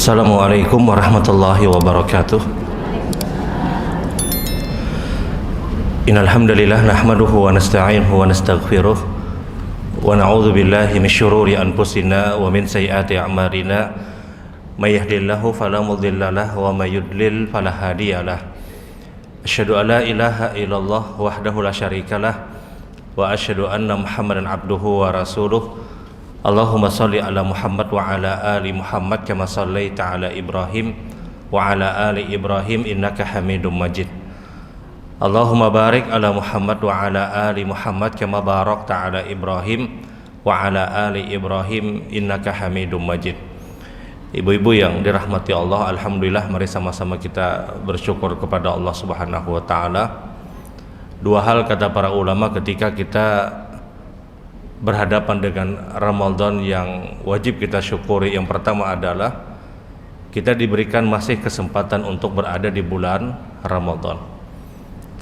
Assalamualaikum warahmatullahi wabarakatuh. Innal hamdalillah nahmaduhu wa nasta'inuhu wa nastaghfiruh wa na'udzu billahi min syururi anfusina wa min sayyiati a'malina. May yahdihillahu fala mudilla lahu wa may yudlil fala hadiyalah. Asyhadu an la ilaha illallah wahdahu la syarikalah wa asyhadu anna Muhammadan abduhu wa rasuluh. Allahumma salli ala Muhammad wa ala ali Muhammad kama sallaita ala Ibrahim wa ala ali Ibrahim innaka Hamidum Majid. Allahumma barik ala Muhammad wa ala ali Muhammad kama barakta ala Ibrahim wa ala ali Ibrahim innaka Hamidum Majid. Ibu-ibu yang dirahmati Allah, alhamdulillah, mari sama-sama kita bersyukur kepada Allah Subhanahu wa taala. Dua hal kata para ulama ketika kita berhadapan dengan Ramadan yang wajib kita syukuri. Yang pertama adalah kita diberikan masih kesempatan untuk berada di bulan Ramadan,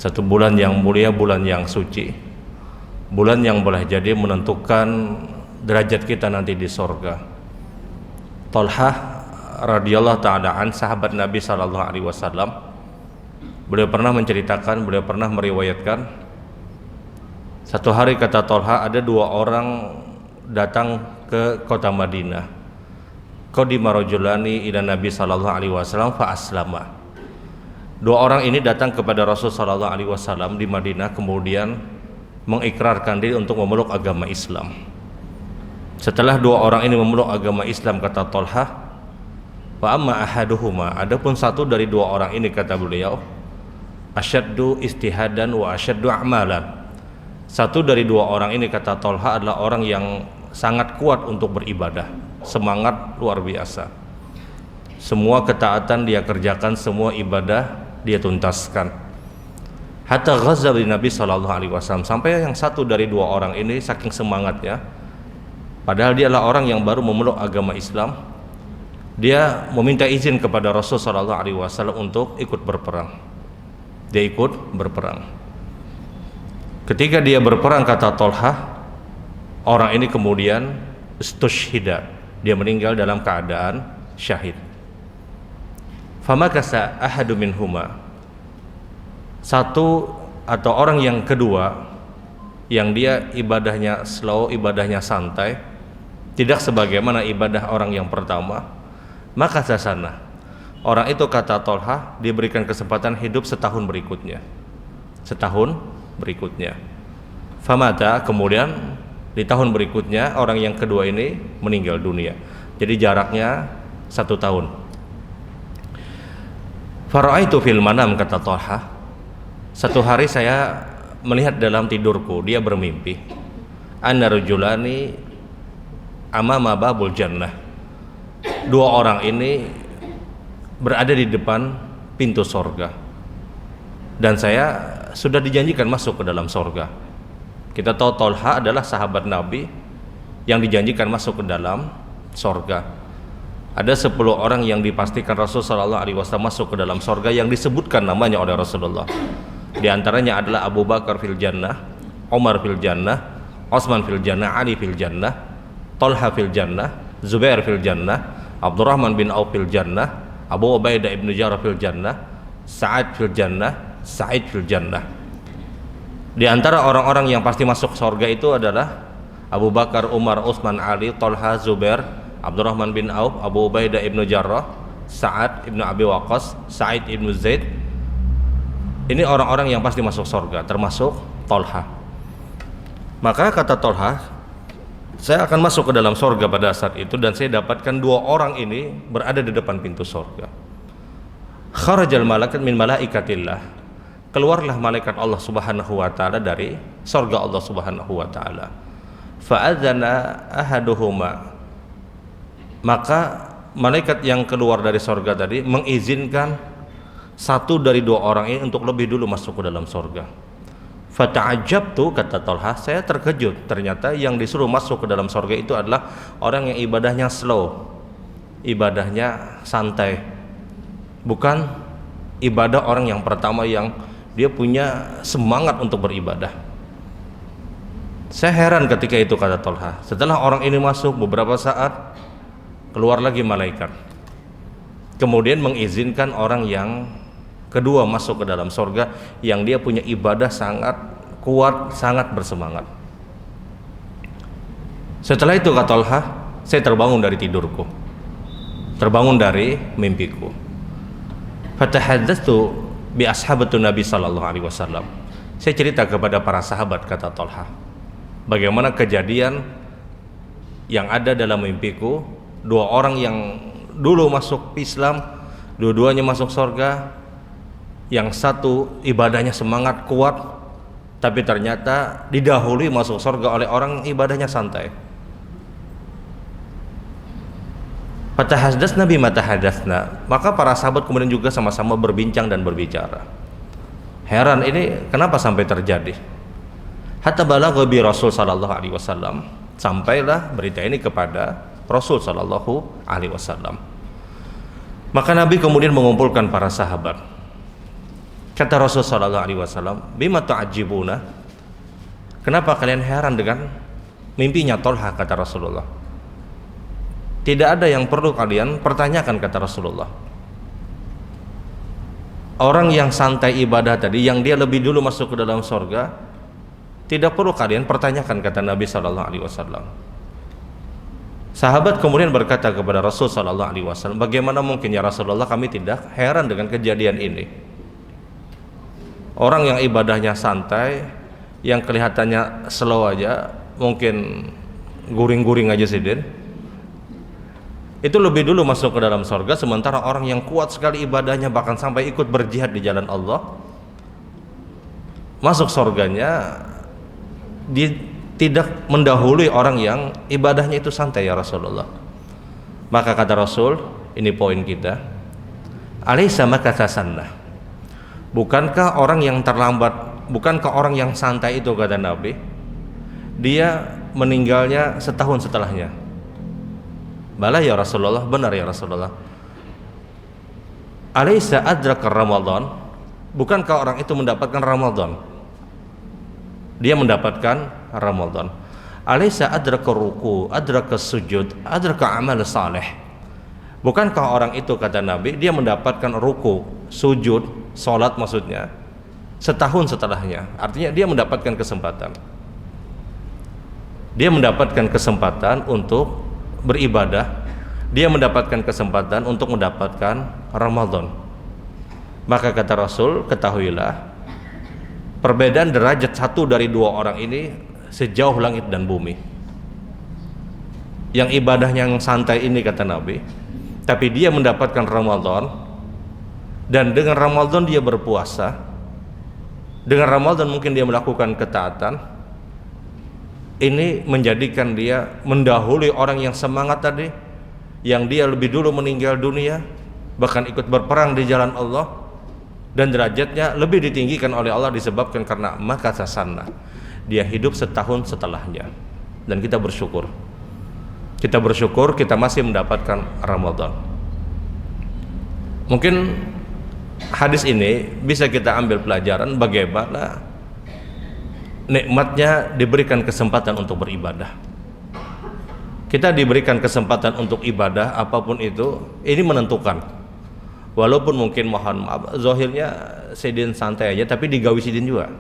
satu bulan yang mulia, bulan yang suci, bulan yang boleh jadi menentukan derajat kita nanti di sorga. Thalhah radhiyallahu ta'ala an, sahabat Nabi SAW, beliau pernah menceritakan, beliau pernah meriwayatkan, satu hari kata Thalhah, ada dua orang datang ke kota Madinah. Qadima rajulani ila Nabi sallallahu alaihi wasallam fa aslama. Dua orang ini datang kepada Rasul sallallahu alaihi wasallam di Madinah, kemudian mengikrarkan diri untuk memeluk agama Islam. Setelah dua orang ini memeluk agama Islam, kata Thalhah, wa amma ahaduhuma, adapun satu dari dua orang ini, kata beliau, asyaddu istihadan wa asyaddu a'malan. Satu dari dua orang ini, kata Thalhah, adalah orang yang sangat kuat untuk beribadah, semangat luar biasa. Semua ketaatan dia kerjakan, semua ibadah dia tuntaskan. Hatta ghazza bi Nabi sallallahu alaihi wasallam, sampai yang satu dari dua orang ini saking semangatnya, padahal dia adalah orang yang baru memeluk agama Islam, dia meminta izin kepada Rasul sallallahu alaihi wasallam untuk ikut berperang. Dia ikut berperang. Ketika dia berperang, kata Thalhah, orang ini kemudian istushhida, dia meninggal dalam keadaan syahid. Famakasa ahadu minhuma, satu atau orang yang kedua, yang dia ibadahnya slow, ibadahnya santai, tidak sebagaimana ibadah orang yang pertama, maka sasana, orang itu, kata Thalhah, diberikan kesempatan hidup setahun berikutnya. Setahun berikutnya. Famata, kemudian di tahun berikutnya orang yang kedua ini meninggal dunia. Jadi jaraknya 1 tahun. Fara'aitu fil manam, kata Thalhah, satu hari saya melihat dalam tidurku, dia bermimpi, anna rajulani amama babul jannah, dua orang ini berada di depan pintu sorga, dan saya sudah dijanjikan masuk ke dalam sorga. Kita tahu Thalhah adalah sahabat Nabi yang dijanjikan masuk ke dalam sorga. Ada 10 orang yang dipastikan Rasulullah SAW masuk ke dalam sorga, yang disebutkan namanya oleh Rasulullah. Di antaranya adalah Abu Bakar fil jannah, Umar fil jannah, Utsman fil jannah, Ali fil jannah, Thalhah fil jannah, Zubair fil jannah, Abdurrahman bin Auf fil jannah, Abu Ubaidah ibn Jarrah fil jannah, Sa'ad fil jannah, Sa'id fil jannah. Di antara orang-orang yang pasti masuk surga itu adalah Abu Bakar, Umar, Utsman, Ali, Thalhah, Zubair, Abdurrahman bin Auf, Abu Ubaidah ibn Jarrah, Sa'ad ibn Abi Waqqas, Sa'id ibn Zaid. Ini orang-orang yang pasti masuk surga, termasuk Thalhah. Maka kata Thalhah, saya akan masuk ke dalam surga pada saat itu, dan saya dapatkan dua orang ini berada di depan pintu surga. Kharajal malaikat min malaikatillah, keluarlah malaikat Allah Subhanahu wa taala dari surga Allah Subhanahu wa taala. Fa'adzana ahaduhuma, maka malaikat yang keluar dari surga tadi mengizinkan satu dari dua orang ini untuk lebih dulu masuk ke dalam surga. Fata'ajabtu, kata Thalhah, saya terkejut, ternyata yang disuruh masuk ke dalam surga itu adalah orang yang ibadahnya slow, ibadahnya santai, bukan ibadah orang yang pertama yang dia punya semangat untuk beribadah. Saya heran ketika itu, kata Thalhah. Setelah orang ini masuk beberapa saat, keluar lagi malaikat. kemudian mengizinkan orang yang kedua masuk ke dalam surga yang dia punya ibadah sangat kuat, sangat bersemangat. Setelah itu kata Talha, saya terbangun dari tidurku, terbangun dari mimpiku. Fatahaddatsu bi ashabatun Nabi sallallahu alaihi wasallam. Saya cerita kepada para sahabat, kata Talha, bagaimana kejadian yang ada dalam mimpiku. Dua orang yang dulu masuk Islam, dua-duanya masuk surga. Yang satu ibadahnya semangat kuat, tapi ternyata didahului masuk surga oleh orang ibadahnya santai. Fatahaddatsna bima tahaddatsna. Maka para sahabat kemudian juga sama-sama berbincang dan berbicara. Heran, ini kenapa sampai terjadi? Hatta balagha bi Rasul sallallahu alaihi wasallam. Sampailah berita ini kepada Rasul sallallahu alaihi wasallam. Maka Nabi kemudian mengumpulkan para sahabat. Kata Rasul sallallahu alaihi wasallam, "Bima ta'ajibuna?" Kenapa kalian heran dengan mimpinya Talha, kata Rasulullah. Tidak ada yang perlu kalian pertanyakan, kata Rasulullah. Orang yang santai ibadah tadi, yang dia lebih dulu masuk ke dalam surga, tidak perlu kalian pertanyakan, kata Nabi sallallahu alaihi wasallam. Sahabat kemudian berkata kepada Rasul sallallahu alaihi wasallam, "Bagaimana mungkin ya Rasulullah, kami tidak heran dengan kejadian ini. Orang yang ibadahnya santai, yang kelihatannya slow aja, mungkin guring-guring aja sih, itu lebih dulu masuk ke dalam surga, sementara orang yang kuat sekali ibadahnya, bahkan sampai ikut berjihad di jalan Allah, masuk surganya tidak mendahului orang yang ibadahnya itu santai ya Rasulullah." Maka kata Rasul, ini poin kita, "Alaysa makatha sannah?" Bukankah orang yang terlambat, bukankah orang yang santai itu, kata Nabi, dia meninggalnya setahun setelahnya? Bala ya Rasulullah, benar ya Rasulullah. Alaysa adraka Ramadan? Bukankah orang itu mendapatkan Ramadan? Dia mendapatkan Ramadan. Alaysa adraka ruku, adraka sujud, adraka amal saleh? Bukankah orang itu, kata Nabi, dia mendapatkan ruku, sujud, sholat maksudnya, setahun setelahnya? Artinya dia mendapatkan kesempatan. Dia mendapatkan kesempatan untuk beribadah. Dia mendapatkan kesempatan untuk mendapatkan Ramadan. Maka kata Rasul, ketahuilah, perbedaan derajat satu dari dua orang ini sejauh langit dan bumi. Yang ibadahnya yang santai ini, kata Nabi, tapi dia mendapatkan Ramadan, dan dengan Ramadan dia berpuasa, dengan Ramadan mungkin dia melakukan ketaatan, ini menjadikan dia mendahului orang yang semangat tadi, yang dia lebih dulu meninggal dunia, bahkan ikut berperang di jalan Allah, dan derajatnya lebih ditinggikan oleh Allah disebabkan karena makatha sannah, dia hidup setahun setelahnya. Dan kita bersyukur, kita masih mendapatkan Ramadan. Mungkin hadis ini bisa kita ambil pelajaran bagaimana nikmatnya diberikan kesempatan untuk beribadah. Kita diberikan kesempatan untuk ibadah apapun itu, ini menentukan. Walaupun mungkin mohon maaf, zahirnya sidin santai aja, tapi digawi sidin juga.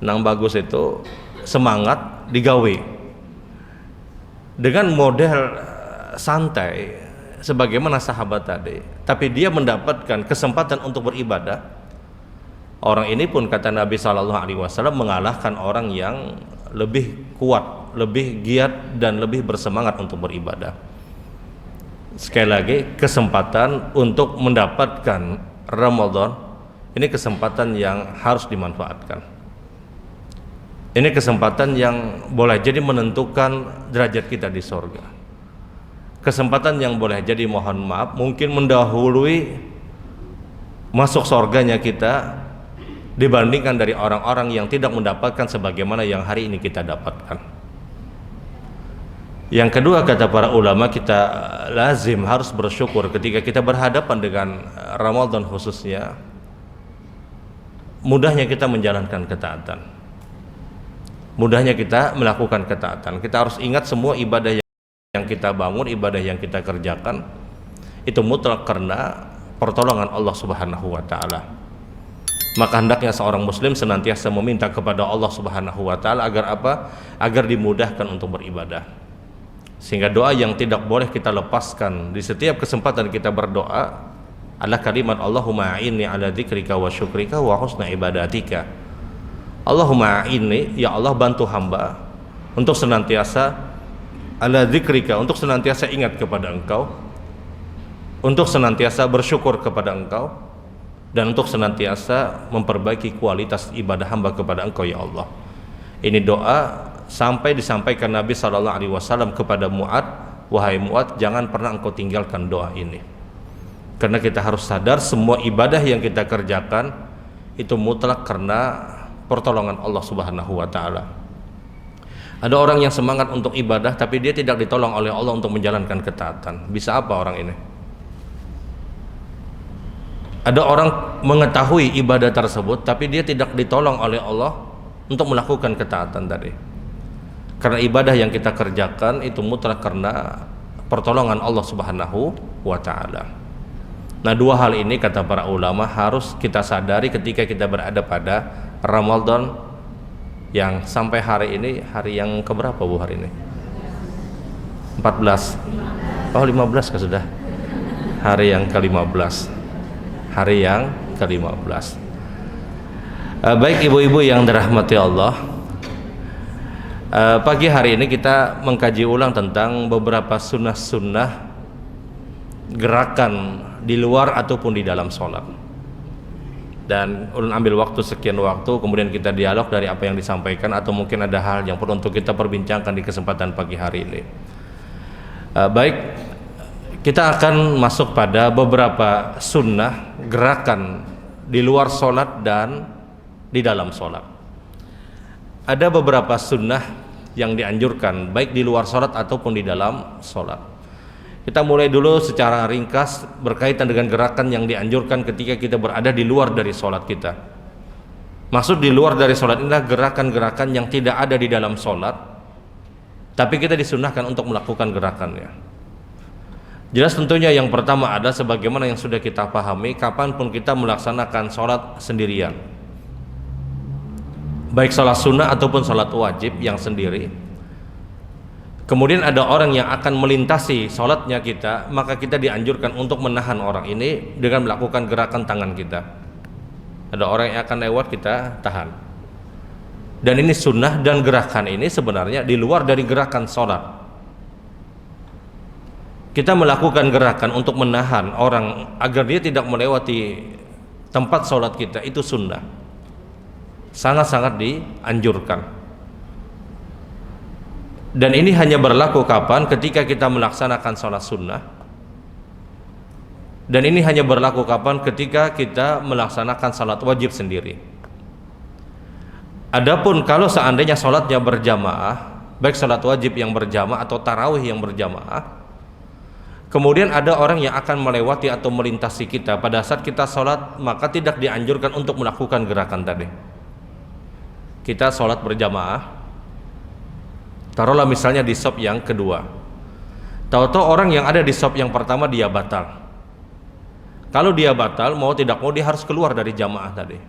Nang bagus itu semangat digawi dengan model santai sebagaimana sahabat tadi, tapi dia mendapatkan kesempatan untuk beribadah. Orang ini pun, kata Nabi sallallahu alaihi wasallam, mengalahkan orang yang lebih kuat, lebih giat dan lebih bersemangat untuk beribadah. Sekali lagi, kesempatan untuk mendapatkan Ramadan ini kesempatan yang harus dimanfaatkan. Ini kesempatan yang boleh jadi menentukan derajat kita di surga. Kesempatan yang boleh jadi, mohon maaf, mungkin mendahului masuk surganya kita dibandingkan dari orang-orang yang tidak mendapatkan sebagaimana yang hari ini kita dapatkan. Yang kedua, kata para ulama, kita lazim harus bersyukur ketika kita berhadapan dengan Ramadan khususnya, mudahnya kita menjalankan ketaatan, mudahnya kita melakukan ketaatan. Kita harus ingat semua ibadah yang kita bangun, ibadah yang kita kerjakan, itu mutlak karena pertolongan Allah Subhanahu wa taala. Maka hendaknya seorang muslim senantiasa meminta kepada Allah Subhanahu wa taala agar apa? Agar dimudahkan untuk beribadah. Sehingga doa yang tidak boleh kita lepaskan di setiap kesempatan kita berdoa adalah kalimat Allahumma a'inni ala dzikrika wa syukrika wa husna ibadatika. Allahumma a'inni, ya Allah bantu hamba untuk senantiasa ala dzikrika, untuk senantiasa ingat kepada Engkau, untuk senantiasa bersyukur kepada Engkau, dan untuk senantiasa memperbaiki kualitas ibadah hamba kepada Engkau ya Allah. Ini doa sampai disampaikan Nabi SAW kepada Mu'ad, wahai Mu'ad, jangan pernah engkau tinggalkan doa ini. Karena kita harus sadar semua ibadah yang kita kerjakan itu mutlak karena pertolongan Allah Subhanahu wa taala. Ada orang yang semangat untuk ibadah tapi dia tidak ditolong oleh Allah untuk menjalankan ketaatan. Bisa apa orang ini? Ada orang mengetahui ibadah tersebut tapi dia tidak ditolong oleh Allah untuk melakukan ketaatan tadi. Karena ibadah yang kita kerjakan itu mutlak karena pertolongan Allah Subhanahu wa taala. Nah, dua hal ini kata para ulama harus kita sadari ketika kita berada pada Ramadan yang sampai hari ini, hari yang keberapa Bu hari ini? 14. Oh 15 kan sudah. Hari yang ke-15. Hari yang ke-15. Baik ibu-ibu yang dirahmati Allah, pagi hari ini kita mengkaji ulang tentang beberapa sunnah-sunnah gerakan di luar ataupun di dalam sholat. Dan ulun ambil waktu sekian waktu, kemudian kita dialog dari apa yang disampaikan, atau mungkin ada hal yang perlu untuk kita perbincangkan di kesempatan pagi hari ini. Baik, kita akan masuk pada beberapa sunnah gerakan di luar sholat dan di dalam sholat. Ada beberapa sunnah yang dianjurkan baik di luar sholat ataupun di dalam sholat. Kita mulai dulu secara ringkas berkaitan dengan gerakan yang dianjurkan ketika kita berada di luar dari sholat kita. Maksud di luar dari sholat inilah gerakan-gerakan yang tidak ada di dalam sholat, tapi kita disunahkan untuk melakukan gerakannya. Jelas tentunya yang pertama ada sebagaimana yang sudah kita pahami, kapanpun kita melaksanakan sholat sendirian, baik sholat sunnah ataupun sholat wajib yang sendiri, kemudian ada orang yang akan melintasi sholatnya kita, maka kita dianjurkan untuk menahan orang ini dengan melakukan gerakan tangan kita. Ada orang yang akan lewat, kita tahan. Dan ini sunnah, dan gerakan ini sebenarnya di luar dari gerakan sholat. Kita melakukan gerakan untuk menahan orang agar dia tidak melewati tempat sholat kita, itu sunnah, sangat-sangat dianjurkan. Dan ini hanya berlaku kapan? Ketika kita melaksanakan sholat sunnah. Dan ini hanya berlaku kapan? Ketika kita melaksanakan sholat wajib sendiri. Adapun kalau seandainya sholatnya berjamaah, baik sholat wajib yang berjamaah atau tarawih yang berjamaah, kemudian ada orang yang akan melewati atau melintasi kita pada saat kita sholat, maka tidak dianjurkan untuk melakukan gerakan tadi. Kita sholat berjamaah, taruhlah misalnya di shop yang kedua, tahu-tahu orang yang ada di shop yang pertama dia batal. Kalau dia batal, mau tidak mau dia harus keluar dari jamaah tadi.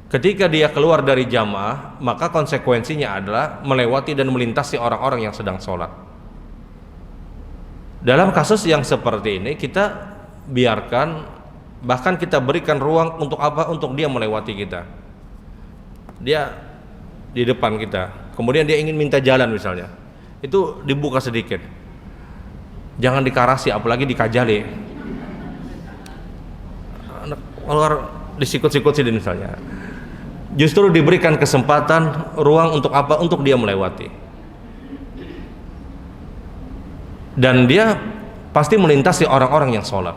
Ketika dia keluar dari jamaah, maka konsekuensinya adalah melewati dan melintasi orang-orang yang sedang sholat. Dalam kasus yang seperti ini, kita biarkan, bahkan kita berikan ruang untuk apa? Untuk dia melewati kita. Dia di depan kita, kemudian dia ingin minta jalan misalnya, itu dibuka sedikit, jangan dikarasi, apalagi dikajali, keluar disikut-sikut sini misalnya. Justru diberikan kesempatan, ruang untuk apa? Untuk dia melewati. Dan dia pasti melintasi orang-orang yang sholat.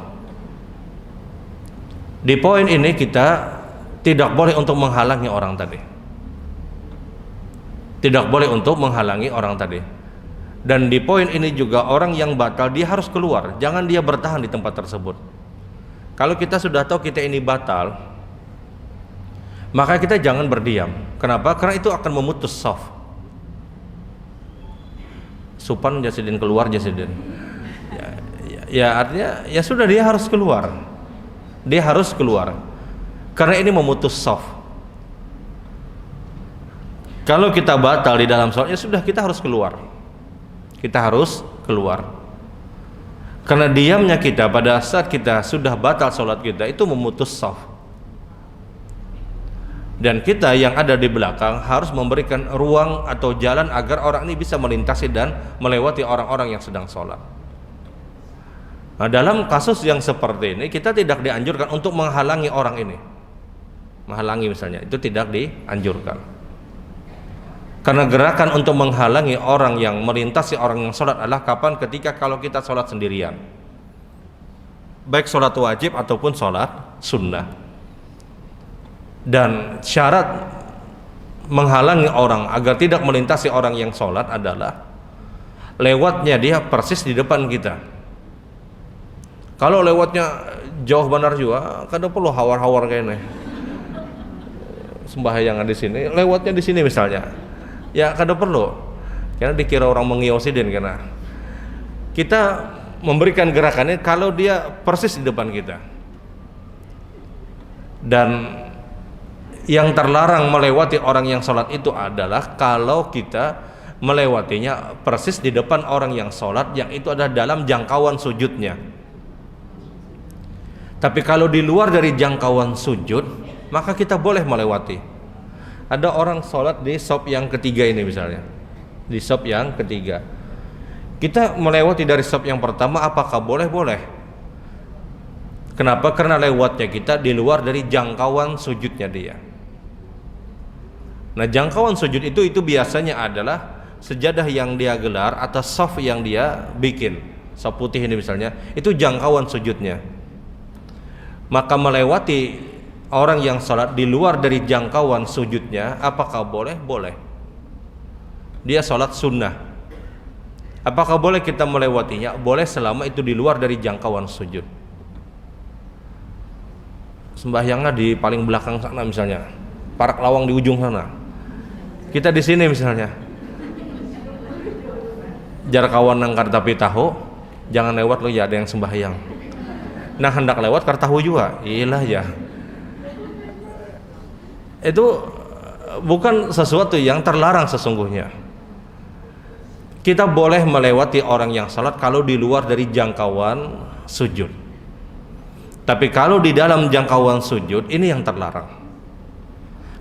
Di poin ini kita tidak boleh untuk menghalangi orang tadi. Tidak boleh untuk menghalangi orang tadi. Dan di poin ini juga orang yang batal dia harus keluar, jangan dia bertahan di tempat tersebut. Kalau kita sudah tahu kita ini batal, maka kita jangan berdiam. Kenapa? Karena itu akan memutus shaf. Supan Jasidin keluar Jasidin. ya artinya ya sudah dia harus keluar. Dia harus keluar. Karena ini memutus shaf. Kalau kita batal di dalam sholat, ya sudah kita harus keluar. Kita harus keluar. Karena diamnya kita pada saat kita sudah batal sholat kita itu memutus shaf. Dan kita yang ada di belakang harus memberikan ruang atau jalan agar orang ini bisa melintasi dan melewati orang-orang yang sedang sholat. Nah, dalam kasus yang seperti ini kita tidak dianjurkan untuk menghalangi orang ini. Menghalangi misalnya, itu tidak dianjurkan. Karena gerakan untuk menghalangi orang yang melintasi orang yang sholat adalah kapan? Ketika kalau kita sholat sendirian, baik sholat wajib ataupun sholat sunnah. Dan syarat menghalangi orang agar tidak melintasi orang yang sholat adalah lewatnya dia persis di depan kita. Kalau lewatnya jauh benar juga, kadang perlu hawar-hawar kayaknya. Sembahyang di sini, lewatnya di sini misalnya. Ya kada perlu, karena dikira orang mengiosidin. Karena kita memberikan gerakannya kalau dia persis di depan kita. Dan yang terlarang melewati orang yang sholat itu adalah kalau kita melewatinya persis di depan orang yang sholat, yang itu adalah dalam jangkauan sujudnya. Tapi kalau di luar dari jangkauan sujud, maka kita boleh melewati. Ada orang sholat di shaf yang ketiga ini misalnya, di shaf yang ketiga, kita melewati dari shaf yang pertama, apakah boleh? Boleh. Kenapa? Karena lewatnya kita di luar dari jangkauan sujudnya dia. Nah, jangkauan sujud itu biasanya adalah sejadah yang dia gelar atau shaf yang dia bikin, shaf putih ini misalnya, itu jangkauan sujudnya. Maka melewati orang yang sholat di luar dari jangkauan sujudnya, apakah boleh? Boleh. Dia sholat sunnah, apakah boleh kita melewatinya? Boleh, selama itu di luar dari jangkauan sujud. Sembahyangnya di paling belakang sana misalnya, parak lawang di ujung sana, kita di sini misalnya, jarak kawan nangkar tapi tahu, jangan lewat lo ya, ada yang sembahyang. Nah, hendak lewat kar tahu juga, iyalah ya. Itu bukan sesuatu yang terlarang sesungguhnya. Kita boleh melewati orang yang salat kalau di luar dari jangkauan sujud. Tapi kalau di dalam jangkauan sujud, ini yang terlarang.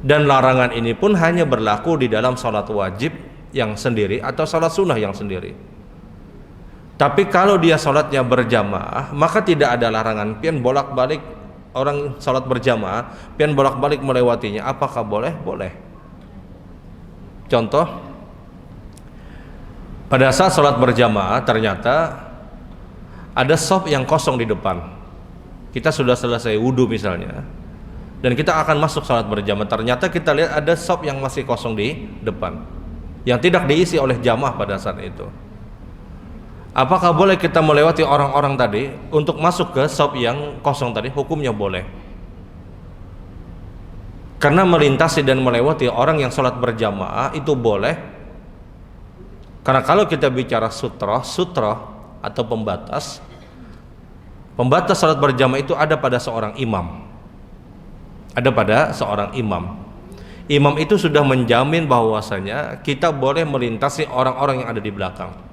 Dan larangan ini pun hanya berlaku di dalam salat wajib yang sendiri atau salat sunnah yang sendiri. Tapi kalau dia salatnya berjamaah, maka tidak ada larangan pian bolak-balik. Orang salat berjamaah pian bolak-balik melewatinya, apakah boleh? Boleh. Contoh, pada saat salat berjamaah ternyata ada shaf yang kosong di depan. Kita sudah selesai wudu misalnya, dan kita akan masuk salat berjamaah, ternyata kita lihat ada shaf yang masih kosong di depan, yang tidak diisi oleh jamaah pada saat itu. Apakah boleh kita melewati orang-orang tadi untuk masuk ke shaf yang kosong tadi? Hukumnya boleh. Karena melintasi dan melewati orang yang sholat berjamaah itu boleh. Karena kalau kita bicara sutra atau pembatas sholat berjamaah itu ada pada seorang imam. Ada pada seorang imam. Imam itu sudah menjamin bahwasanya kita boleh melintasi orang-orang yang ada di belakang.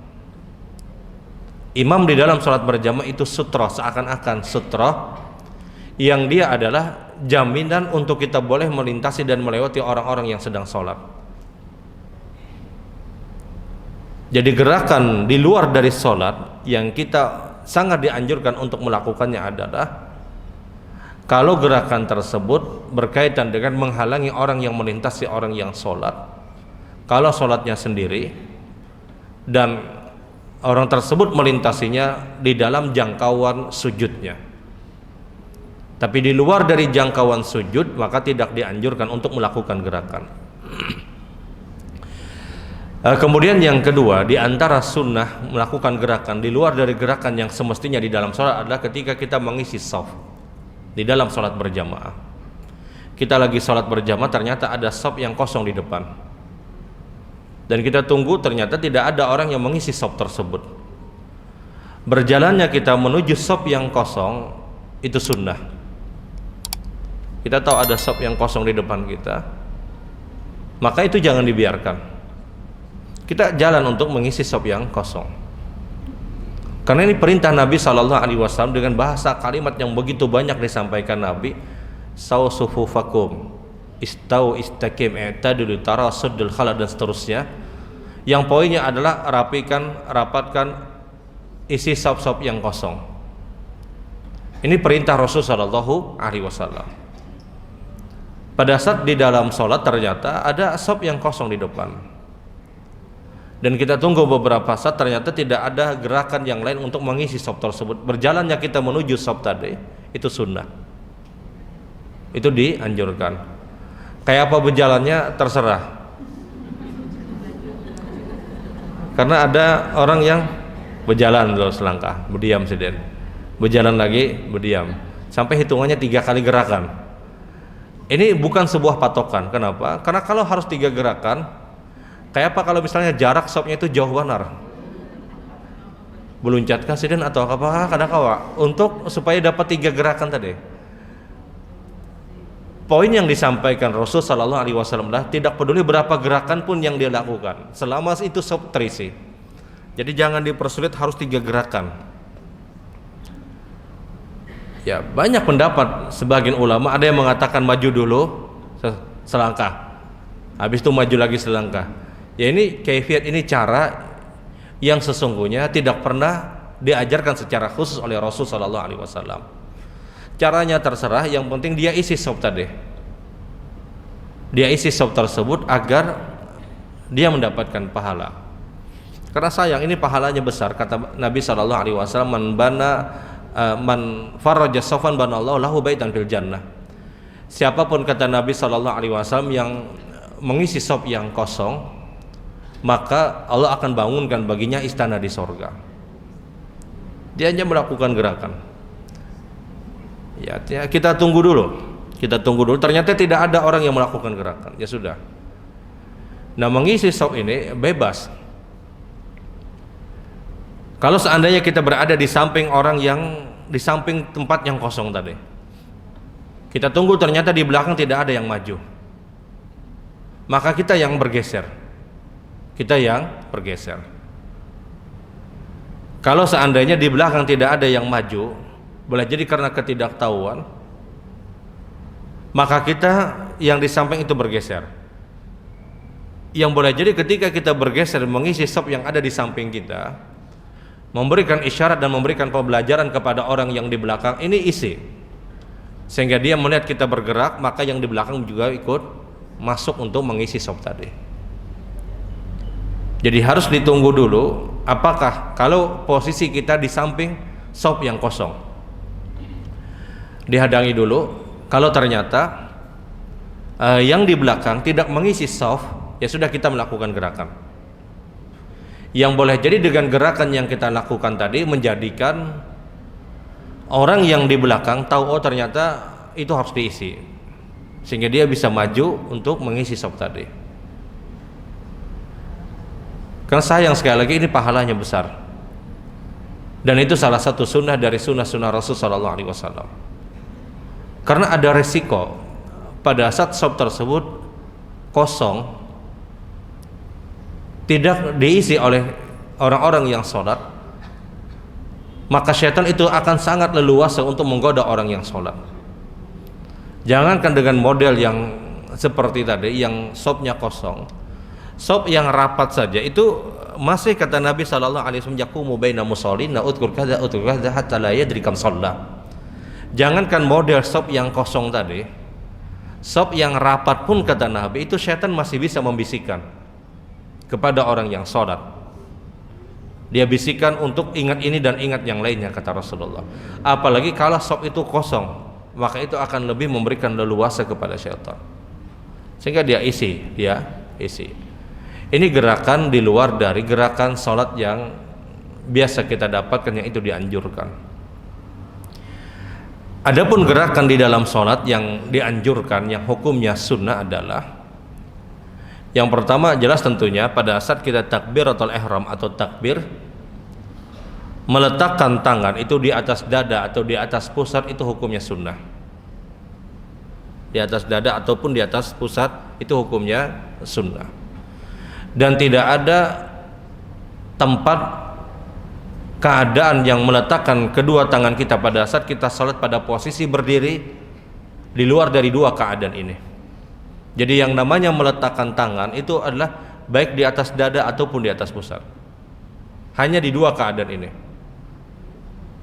Imam di dalam sholat berjamaah itu sutra, seakan-akan sutra yang dia adalah jaminan untuk kita boleh melintasi dan melewati orang-orang yang sedang sholat. Jadi gerakan di luar dari sholat yang kita sangat dianjurkan untuk melakukannya adalah kalau gerakan tersebut berkaitan dengan menghalangi orang yang melintasi orang yang sholat, kalau sholatnya sendiri dan orang tersebut melintasinya di dalam jangkauan sujudnya, tapi di luar dari jangkauan sujud, maka tidak dianjurkan untuk melakukan gerakan. Kemudian yang kedua, di antara sunnah melakukan gerakan di luar dari gerakan yang semestinya di dalam sholat adalah ketika kita mengisi shaf di dalam sholat berjamaah. Kita lagi sholat berjamaah, ternyata ada shaf yang kosong di depan, dan kita tunggu, ternyata tidak ada orang yang mengisi shaf tersebut. Berjalannya kita menuju shop yang kosong itu sunnah. Kita tahu ada shop yang kosong di depan kita, maka itu jangan dibiarkan. Kita jalan untuk mengisi shop yang kosong. Karena ini perintah Nabi SAW dengan bahasa kalimat yang begitu banyak disampaikan Nabi. Saw sufufakum, istau istaqim, i'tadilu tarasuddul khalad, dan seterusnya. Yang poinnya adalah rapatkan isi shop-shop yang kosong. Ini perintah Rasul Shallallahu Alaihi Wasallam. Pada saat di dalam sholat ternyata ada shop yang kosong di depan, dan kita tunggu beberapa saat, ternyata tidak ada gerakan yang lain untuk mengisi shop tersebut. Berjalannya kita menuju shop tadi itu sunnah, itu dianjurkan. Kayak apa berjalannya terserah, karena ada orang yang berjalan dulu selangkah, berdiam sedikit, berjalan lagi, berdiam, sampai hitungannya 3 kali gerakan. Ini bukan sebuah patokan. Kenapa? Karena kalau harus 3 gerakan, kayak apa kalau misalnya jarak shopnya itu jauh benar, beluncatkan sedikit atau apa kadang-kala untuk supaya dapat 3 gerakan tadi. Poin yang disampaikan Rasul Sallallahu Alaihi Wasallam adalah tidak peduli berapa gerakan pun yang dia lakukan, selama itu shop terisi. Jadi jangan dipersulit harus 3 gerakan. Ya, banyak pendapat sebagian ulama, ada yang mengatakan maju dulu selangkah, habis itu maju lagi selangkah. Ya, ini kaifiat, ini cara yang sesungguhnya tidak pernah diajarkan secara khusus oleh Rasul Sallallahu Alaihi Wasallam. Caranya terserah, yang penting dia isi shop tadi. Dia isi shop tersebut agar dia mendapatkan pahala. Karena sayang, ini pahalanya besar. Kata Nabi Shallallahu Alaihi Wasallam, man faraja sofan banallahu lahu baitan fil jannah. Siapapun, kata Nabi Shallallahu Alaihi Wasallam, yang mengisi shop yang kosong, maka Allah akan bangunkan baginya istana di sorga. Dia hanya melakukan gerakan. Ya, kita tunggu dulu. Ternyata tidak ada orang yang melakukan gerakan. Ya sudah. Nah, mengisi shop ini bebas. Kalau seandainya kita berada di samping orang yang di samping tempat yang kosong tadi, kita tunggu, ternyata di belakang tidak ada yang maju, maka kita yang bergeser. Kalau seandainya di belakang tidak ada yang maju, boleh jadi karena ketidaktahuan, maka kita yang di samping itu bergeser. Yang boleh jadi ketika kita bergeser mengisi shop yang ada di samping kita, memberikan isyarat dan memberikan pembelajaran kepada orang yang di belakang, ini isi, sehingga dia melihat kita bergerak, maka yang di belakang juga ikut masuk untuk mengisi shop tadi. Jadi harus ditunggu dulu, apakah kalau posisi kita di samping shop yang kosong, dihadangi dulu. Kalau ternyata yang di belakang tidak mengisi shop, ya sudah, kita melakukan gerakan. Yang boleh jadi dengan gerakan yang kita lakukan tadi menjadikan orang yang di belakang tahu, oh ternyata itu harus diisi, sehingga dia bisa maju untuk mengisi shop tadi. Karena sayang, sekali lagi, ini pahalanya besar, dan itu salah satu sunnah dari sunnah-sunnah Rasul Sallallahu Alaihi Wasallam. Karena ada resiko pada saat shop tersebut kosong, tidak diisi oleh orang-orang yang sholat, maka syaitan itu akan sangat leluasa untuk menggoda orang yang sholat. Jangankan dengan model yang seperti tadi, yang shopnya kosong, shop yang rapat saja itu masih, kata Nabi Sallallahu Alaihi Wasallam, yaqumu baina musallina udkur kadza hatta la yadri kam shalla. Jangankan model shop yang kosong tadi, shop yang rapat pun, kata Nabi, itu syaitan masih bisa membisikkan kepada orang yang sholat. Dia bisikan untuk ingat ini dan ingat yang lainnya, kata Rasulullah. Apalagi kalau shop itu kosong, maka itu akan lebih memberikan leluasa kepada syaitan, sehingga dia isi. Ini gerakan di luar dari gerakan sholat yang biasa kita dapatkan, yang itu dianjurkan. Adapun gerakan di dalam sholat yang dianjurkan, yang hukumnya sunnah adalah, yang pertama jelas tentunya pada saat kita takbiratul ihram atau takbir, meletakkan tangan itu di atas dada atau di atas pusat itu hukumnya sunnah. Di atas dada ataupun di atas pusat itu hukumnya sunnah. Dan tidak ada tempat keadaan yang meletakkan kedua tangan kita pada saat kita salat pada posisi berdiri di luar dari dua keadaan ini. Jadi yang namanya meletakkan tangan itu adalah baik di atas dada ataupun di atas pusat. Hanya di dua keadaan ini.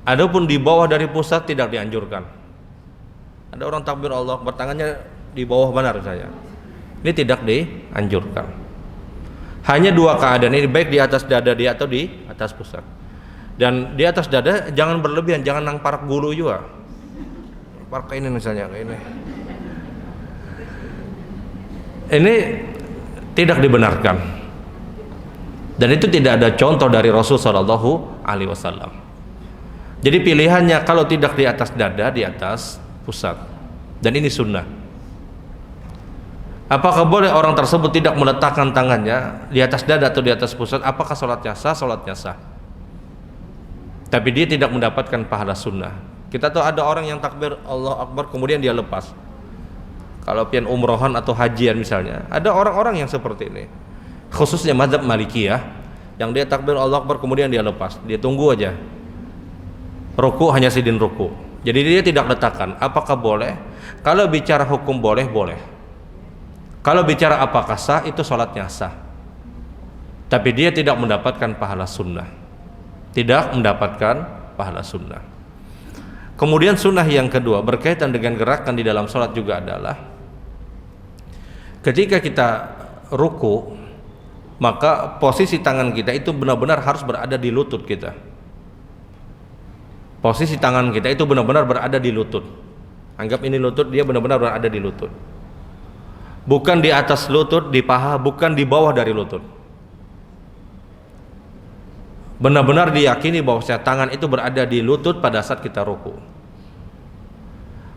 Adapun di bawah dari pusat tidak dianjurkan. Ada orang takbir Allah bertangannya di bawah benar saya. Ini tidak dianjurkan. Hanya dua keadaan ini, baik di atas dada dia atau di atas pusat. Dan di atas dada jangan berlebihan, jangan nang parak bulu juga. Parak kayak ini misalnya, kayak ini. Ini tidak dibenarkan. Dan itu tidak ada contoh dari Rasul sallallahu alaihi wasallam. Jadi pilihannya kalau tidak di atas dada, di atas pusat. Dan ini sunnah. Apakah boleh orang tersebut tidak meletakkan tangannya di atas dada atau di atas pusat? Apakah sholatnya sah? Sholatnya sah. Tapi dia tidak mendapatkan pahala sunnah. Kita tahu ada orang yang takbir Allah Akbar kemudian dia lepas. Kalau pian umrohan atau hajian misalnya, ada orang-orang yang seperti ini. Khususnya mazhab Malikiyah, yang dia takbir Allah Akbar kemudian dia lepas. Dia tunggu aja. Ruku hanya sidin ruku. Jadi dia tidak letakkan. Apakah boleh? Kalau bicara hukum boleh, boleh. Kalau bicara apakah sah, itu sholatnya sah. Tapi dia tidak mendapatkan pahala sunnah. Tidak mendapatkan pahala sunnah. Kemudian sunnah yang kedua berkaitan dengan gerakan di dalam sholat juga adalah ketika kita ruku, maka posisi tangan kita itu benar-benar harus berada di lutut kita. Posisi tangan kita itu benar-benar berada di lutut. Anggap ini lutut, dia benar-benar berada di lutut. Bukan di atas lutut, di paha, bukan di bawah dari lutut. Benar-benar diyakini bahwa tangan itu berada di lutut pada saat kita ruku.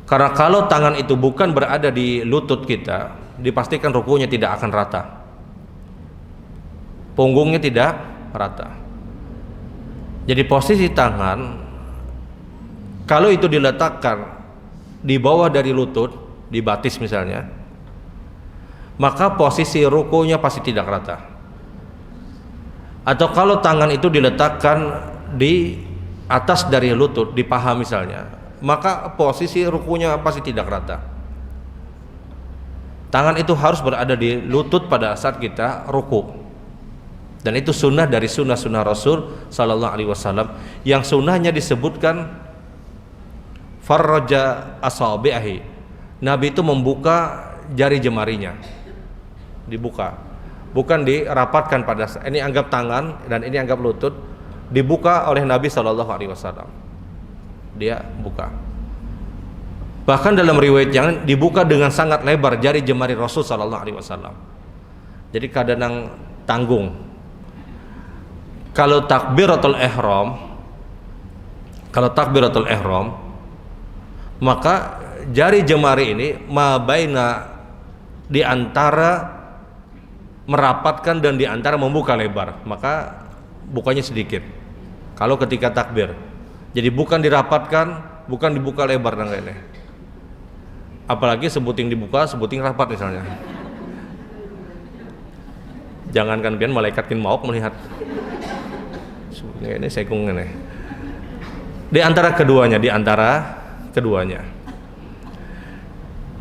Karena kalau tangan itu bukan berada di lutut kita, dipastikan rukunya tidak akan rata. Punggungnya tidak rata. Jadi posisi tangan kalau itu diletakkan di bawah dari lutut, di batis misalnya, maka posisi rukunya pasti tidak rata. Atau kalau tangan itu diletakkan di atas dari lutut, di paha misalnya, maka posisi rukunya pasti tidak rata. Tangan itu harus berada di lutut pada saat kita ruku. Dan itu sunnah dari sunnah-sunnah Rasul sallallahu alaihi wasallam, yang sunnahnya disebutkan farraja asabi'ahi. Nabi itu membuka jari jemarinya. Dibuka. Bukan dirapatkan pada ini anggap tangan dan ini anggap lutut, dibuka oleh Nabi sallallahu alaihi wasallam. Dia buka. Bahkan dalam riwayat yang dibuka dengan sangat lebar jari jemari Rasul sallallahu alaihi wasallam. Jadi kadang tanggung. Kalau takbiratul ihram, maka jari jemari ini mabaina di antara merapatkan dan di antara membuka lebar, maka bukanya sedikit. Kalau ketika takbir, jadi bukan dirapatkan, bukan dibuka lebar dan lain-lain. Apalagi sebuting dibuka, sebuting rapat misalnya. Jangankan pian malaikat kin mauk melihat. Ini sekung ini. Di antara keduanya,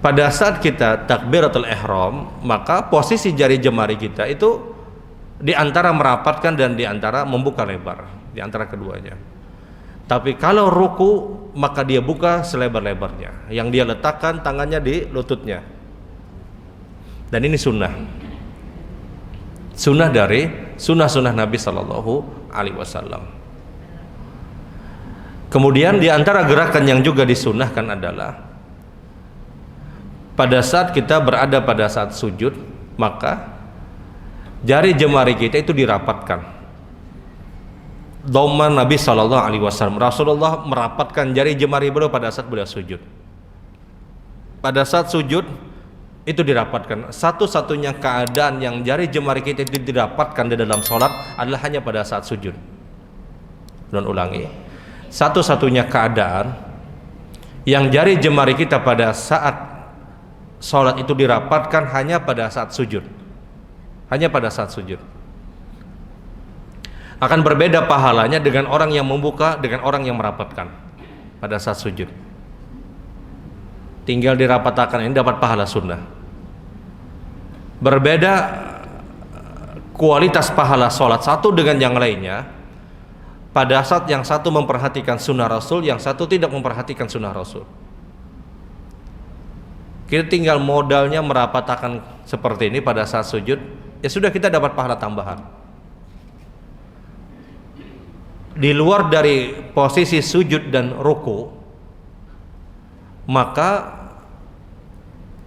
pada saat kita takbiratul ihram, maka posisi jari jemari kita itu di antara merapatkan dan di antara membuka lebar, di antara keduanya. Tapi kalau ruku, maka dia buka selebar-lebarnya, yang dia letakkan tangannya di lututnya. Dan ini sunnah dari sunnah Nabi sallallahu alaihi wasallam. Kemudian di antara gerakan yang juga disunnahkan adalah pada saat kita berada pada saat sujud, maka jari jemari kita itu dirapatkan. Dhamma Nabi sallallahu alaihi wasallam, Rasulullah merapatkan jari jemari beliau pada saat beliau sujud. Pada saat sujud itu dirapatkan. Satu-satunya keadaan yang jari jemari kita itu dirapatkan di dalam sholat adalah hanya pada saat sujud. Dan ulangi, satu-satunya keadaan yang jari jemari kita pada saat sholat itu dirapatkan hanya pada saat sujud. Hanya pada saat sujud. Akan berbeda pahalanya dengan orang yang membuka dengan orang yang merapatkan pada saat sujud. Tinggal dirapatkan ini dapat pahala sunnah. Berbeda kualitas pahala sholat satu dengan yang lainnya pada saat yang satu memperhatikan sunnah Rasul, yang satu tidak memperhatikan sunnah Rasul. Kita tinggal modalnya merapatkan seperti ini pada saat sujud, ya sudah kita dapat pahala tambahan. Di luar dari posisi sujud dan ruku, maka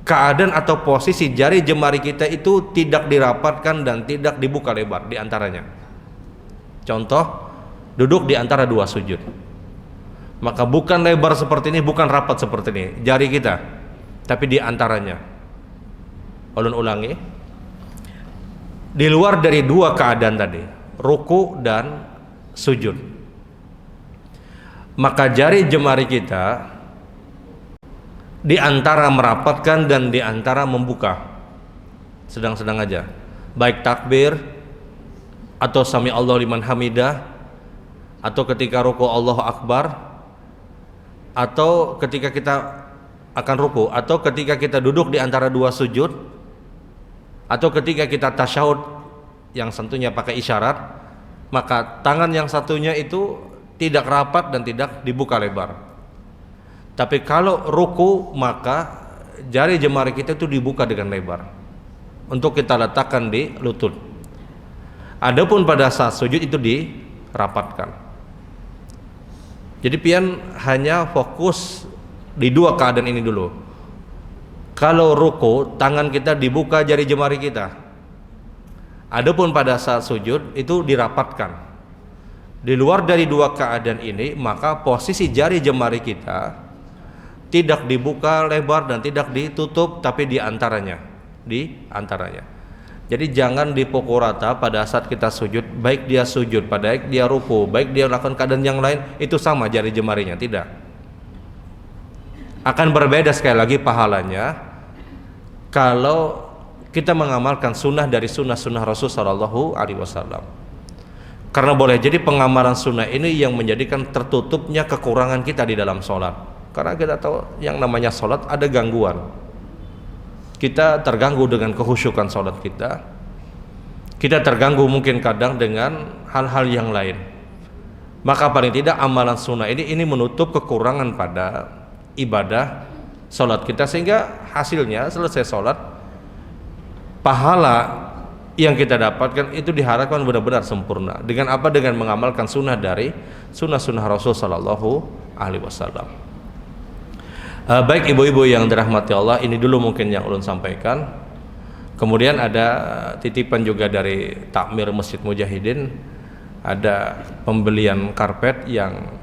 keadaan atau posisi jari jemari kita itu tidak dirapatkan dan tidak dibuka lebar di antaranya. Contoh, duduk di antara dua sujud, maka bukan lebar seperti ini, bukan rapat seperti ini jari kita, tapi di antaranya. Ulun ulangi, di luar dari dua keadaan tadi, ruku dan sujud, maka jari jemari kita di antara merapatkan dan di antara membuka, sedang-sedang aja, baik takbir atau sami Allahu liman hamidah, atau ketika ruku Allahu akbar, atau ketika kita akan ruku, atau ketika kita duduk di antara dua sujud, atau ketika kita tasyahud yang tentunya pakai isyarat, maka tangan yang satunya itu tidak rapat dan tidak dibuka lebar. Tapi kalau ruku, maka jari jemari kita itu dibuka dengan lebar untuk kita letakkan di lutut. Adapun pada saat sujud itu dirapatkan. Jadi pian hanya fokus di dua keadaan ini dulu. Kalau ruku, tangan kita dibuka jari jemari kita. Adapun pada saat sujud itu dirapatkan. Di luar dari dua keadaan ini, maka posisi jari jemari kita tidak dibuka lebar dan tidak ditutup, tapi di antaranya. Jadi jangan dipukul rata pada saat kita sujud, baik dia sujud, baik dia ruku, baik dia melakukan keadaan yang lain, itu sama jari jemarinya, tidak. Akan berbeda sekali lagi pahalanya kalau kita mengamalkan sunnah dari sunnah-sunnah Rasul Sallallahu Alaihi Wasallam. Karena boleh jadi pengamalan sunnah ini yang menjadikan tertutupnya kekurangan kita di dalam sholat. Karena kita tahu yang namanya sholat ada gangguan. Kita terganggu dengan kehusyukan sholat kita. Kita terganggu mungkin kadang dengan hal-hal yang lain. Maka paling tidak amalan sunnah ini menutup kekurangan pada ibadah sholat kita, sehingga hasilnya selesai sholat, pahala yang kita dapatkan itu diharapkan benar-benar sempurna. Dengan apa? Dengan mengamalkan sunnah dari sunnah-sunnah Rasul Sallallahu Alaihi Wasallam. Baik ibu-ibu yang dirahmati Allah, ini dulu mungkin yang ulun sampaikan. Kemudian ada titipan juga dari takmir Masjid Mujahidin, ada pembelian karpet yang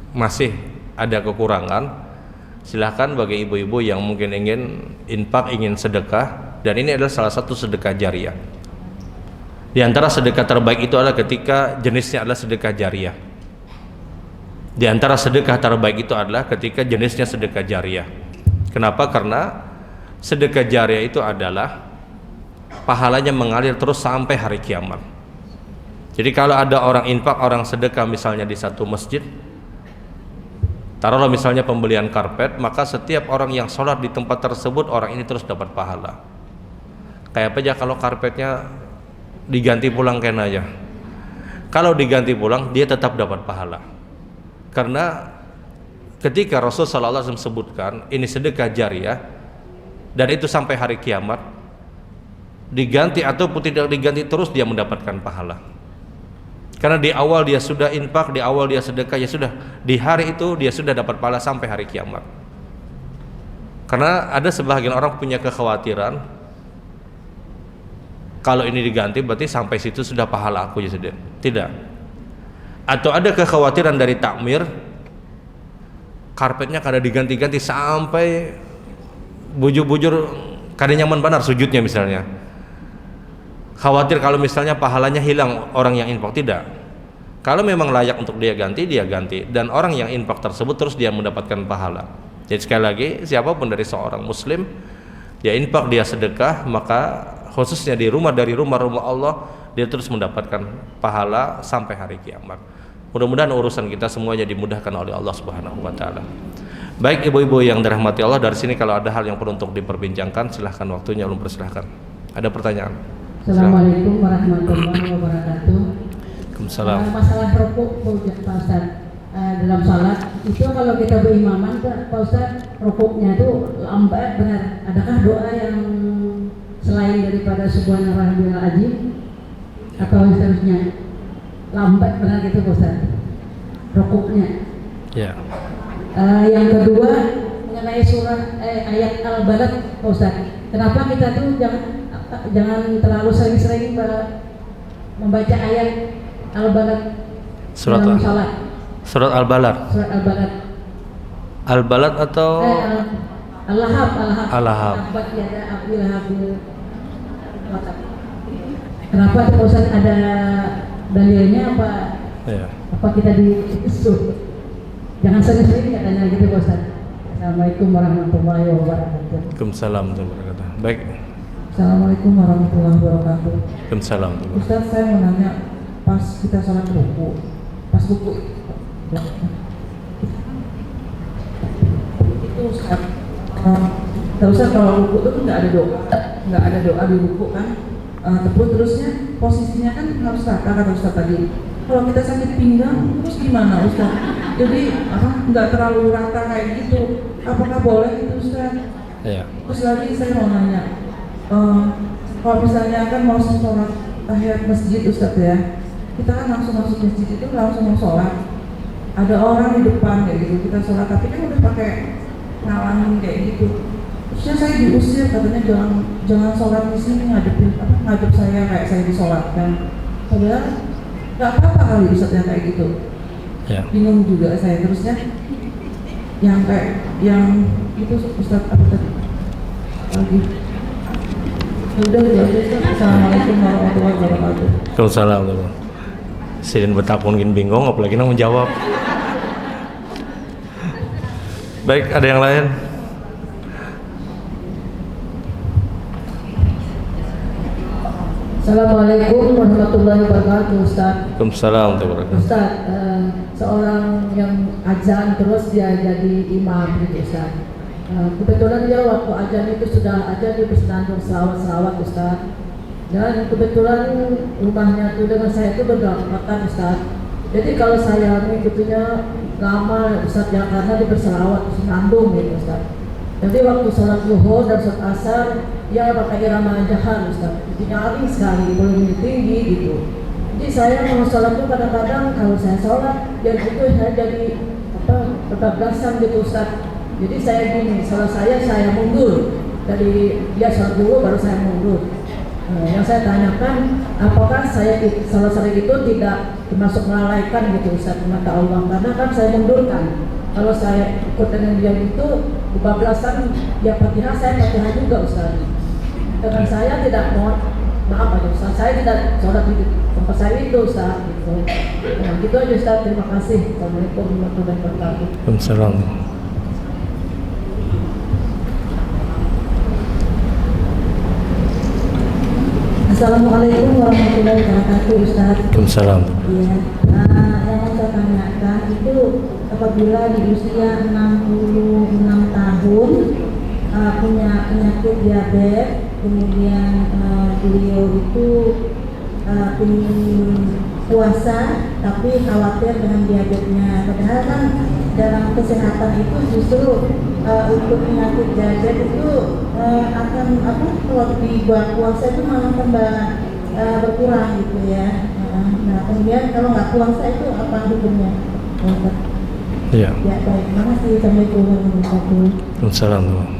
masih ada kekurangan. Silahkan bagi ibu-ibu yang mungkin ingin infak, ingin sedekah, dan ini adalah salah satu sedekah jariah. Di antara sedekah terbaik itu adalah ketika jenisnya adalah sedekah jariah. Di antara sedekah terbaik itu adalah ketika jenisnya sedekah jariah. Kenapa? Karena sedekah jariah itu adalah pahalanya mengalir terus sampai hari kiamat. Jadi kalau ada orang infak, orang sedekah misalnya di satu masjid, taruhlah misalnya pembelian karpet, maka setiap orang yang sholat di tempat tersebut, orang ini terus dapat pahala. Kayak apa aja kalau karpetnya diganti pulang kena aja. Kalau diganti pulang, dia tetap dapat pahala. Karena ketika Rasul Sallallahu Alaihi Wasallam sebutkan ini sedekah jariah dan itu sampai hari kiamat, diganti ataupun tidak diganti terus dia mendapatkan pahala. Karena di awal dia sudah infak, di awal dia sedekah, ya sudah di hari itu dia sudah dapat pahala sampai hari kiamat. Karena ada sebagian orang punya kekhawatiran, kalau ini diganti berarti sampai situ sudah pahala aku ya sudah. Tidak. Atau ada kekhawatiran dari takmir, karpetnya kada diganti-ganti sampai bujur-bujur kada nyaman benar sujudnya misalnya. Khawatir kalau misalnya pahalanya hilang orang yang infak. Tidak. Kalau memang layak untuk dia ganti, dan orang yang infak tersebut terus dia mendapatkan pahala. Jadi sekali lagi, siapapun dari seorang muslim, dia infak, dia sedekah, maka khususnya dari rumah-rumah Allah, dia terus mendapatkan pahala sampai hari kiamat. Mudah-mudahan urusan kita semuanya dimudahkan oleh Allah Subhanahu wa taala. Baik ibu-ibu yang dirahmati Allah, dari sini kalau ada hal yang perlu untuk diperbincangkan, silahkan, waktunya ulun persilahkan. Ada pertanyaan? Assalamualaikum warahmatullahi wabarakatuh. Waalaikumsalam. Masalah rukuk Pak Ustaz, dalam salat itu kalau kita berimaman Pak Ustaz, rukuknya itu lambat benar. Adakah doa yang selain daripada subhanallahil azim atau seterusnya lambat benar gitu Pak Ustaz rukuknya? Ya. Yang kedua mengenai surah ayat Al-Balad Pak Ustaz, kenapa kita tuh jangan terlalu sering-sering membaca ayat Al-Balad dalam salat. Surat Al-Balad. Surat Al-Balad. Al-Balad atau Al-Lahab. Kenapa Pak Ustaz, ada dalilnya apa? Ya. Apa kita disuruh? Jangan sering-sering katanya gitu Pak Ustaz. Assalamualaikum warahmatullahi wabarakatuh. Waalaikumsalam warahmatullahi wabarakatuh. Baik. Assalamualaikum warahmatullahi wabarakatuh. Waalaikumsalam. Ustaz, saya mau nanya, pas kita sholat ruku, pas ruku itu Ustaz, terusnya kalau ruku itu nggak ada doa di ruku kan, terusnya posisinya kan harus rata kata Ustaz tadi. Kalau kita sakit pinggang terus gimana Ustaz? Jadi nggak terlalu rata kayak gitu, apakah boleh itu Ustaz? Ya. Terus lagi saya mau nanya, kalau misalnya kan mau sholat tahiyat masjid Ustaz ya, kita kan langsung masuk masjid itu langsung mau sholat, ada orang di depan kayak gitu, kita sholat tapi kan udah pakai ngalangin kayak gitu. Terusnya saya diusir, katanya jangan sholat di sini, ngadep saya kayak saya disolatkan. Padahal nggak apa-apa kali Ustaz yang kayak gitu. Ya. Bingung juga saya. Terusnya yang itu Ustaz apa tadi lagi? Udah. Assalamualaikum warahmatullahi wabarakatuh. Waalaikumsalam. Sidin betapun gin bingung, apalagi nang menjawab. Baik, ada yang lain? Assalamualaikum warahmatullahi wabarakatuh Ustaz. Waalaikumsalam warahmatullahi wabarakatuh. Ustaz, seorang yang azan terus dia jadi imam gitu Ustaz. Kebetulan dia waktu azan itu sudah ada di bersenandung selawat Ustaz. Dan kebetulan rumahnya itu dengan saya itu berdekatan Ustaz. Jadi kalau saya mengikutinya lama Ustaz ya, karena dia berselawat bersenandung gitu Ustaz. Jadi waktu sholat zuhur dan sholat asar dia pakai irama jahan Ustaz. Jadi nyaring sekali, volume tinggi gitu. Jadi saya mau sholat itu kadang-kadang kalau saya sholat dan itu saya jadi kebablasan gitu Ustaz. Jadi saya gini, sholat saya mundur dari dia sholat dulu baru saya mundur. Yang saya tanyakan, apakah saya sholat saya itu tidak termasuk melalaikan gitu Ustaz di mata Allah, karena kan saya mundurkan. Kalau saya ikut dengan dia itu kebablasan, ya Fatihah saya Fatihah juga Ustaz. Dengan saya tidak maaf aja Ustaz, saya tidak sholat di tempat saya itu Ustaz gitu. Nah, gitu aja Ustaz, terima kasih. Assalamualaikum warahmatullahi wabarakatuh. Waalaikumsalam. Assalamualaikum warahmatullahi wabarakatuh Ustaz. Waalaikumsalam. Iya, yang mau saya tanyakan itu apabila di usia 66 tahun punya penyakit diabetes, kemudian beliau itu ingin puasa tapi khawatir dengan diabetesnya. Padahal kan dalam kesehatan itu justru untuk penyakit diabetes itu akan kalau dibuat puasa itu malah tambah berkurang gitu ya. Nah kemudian kalau nggak puasa itu apa hukumnya? Iya. Ya baik, terima kasih. Assalamualaikum warahmatullahi wabarakatuh. Assalamualaikum.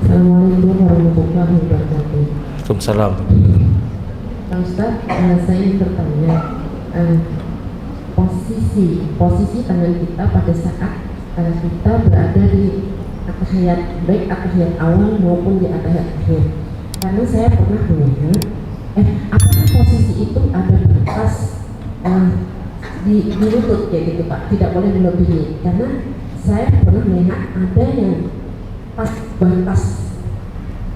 Assalamualaikum warahmatullahi wabarakatuh. Waalaikumsalam. Pak Ustaz, saya ingin bertanya, posisi tangan kita pada saat kita berada di atahiyat, baik atahiyat awal maupun di atahiyat akhir. Karena saya pernah melihat apakah posisi itu ada batas di lutut kayak gitu Pak, tidak boleh melebihi, karena saya pernah melihat ada yang pas batas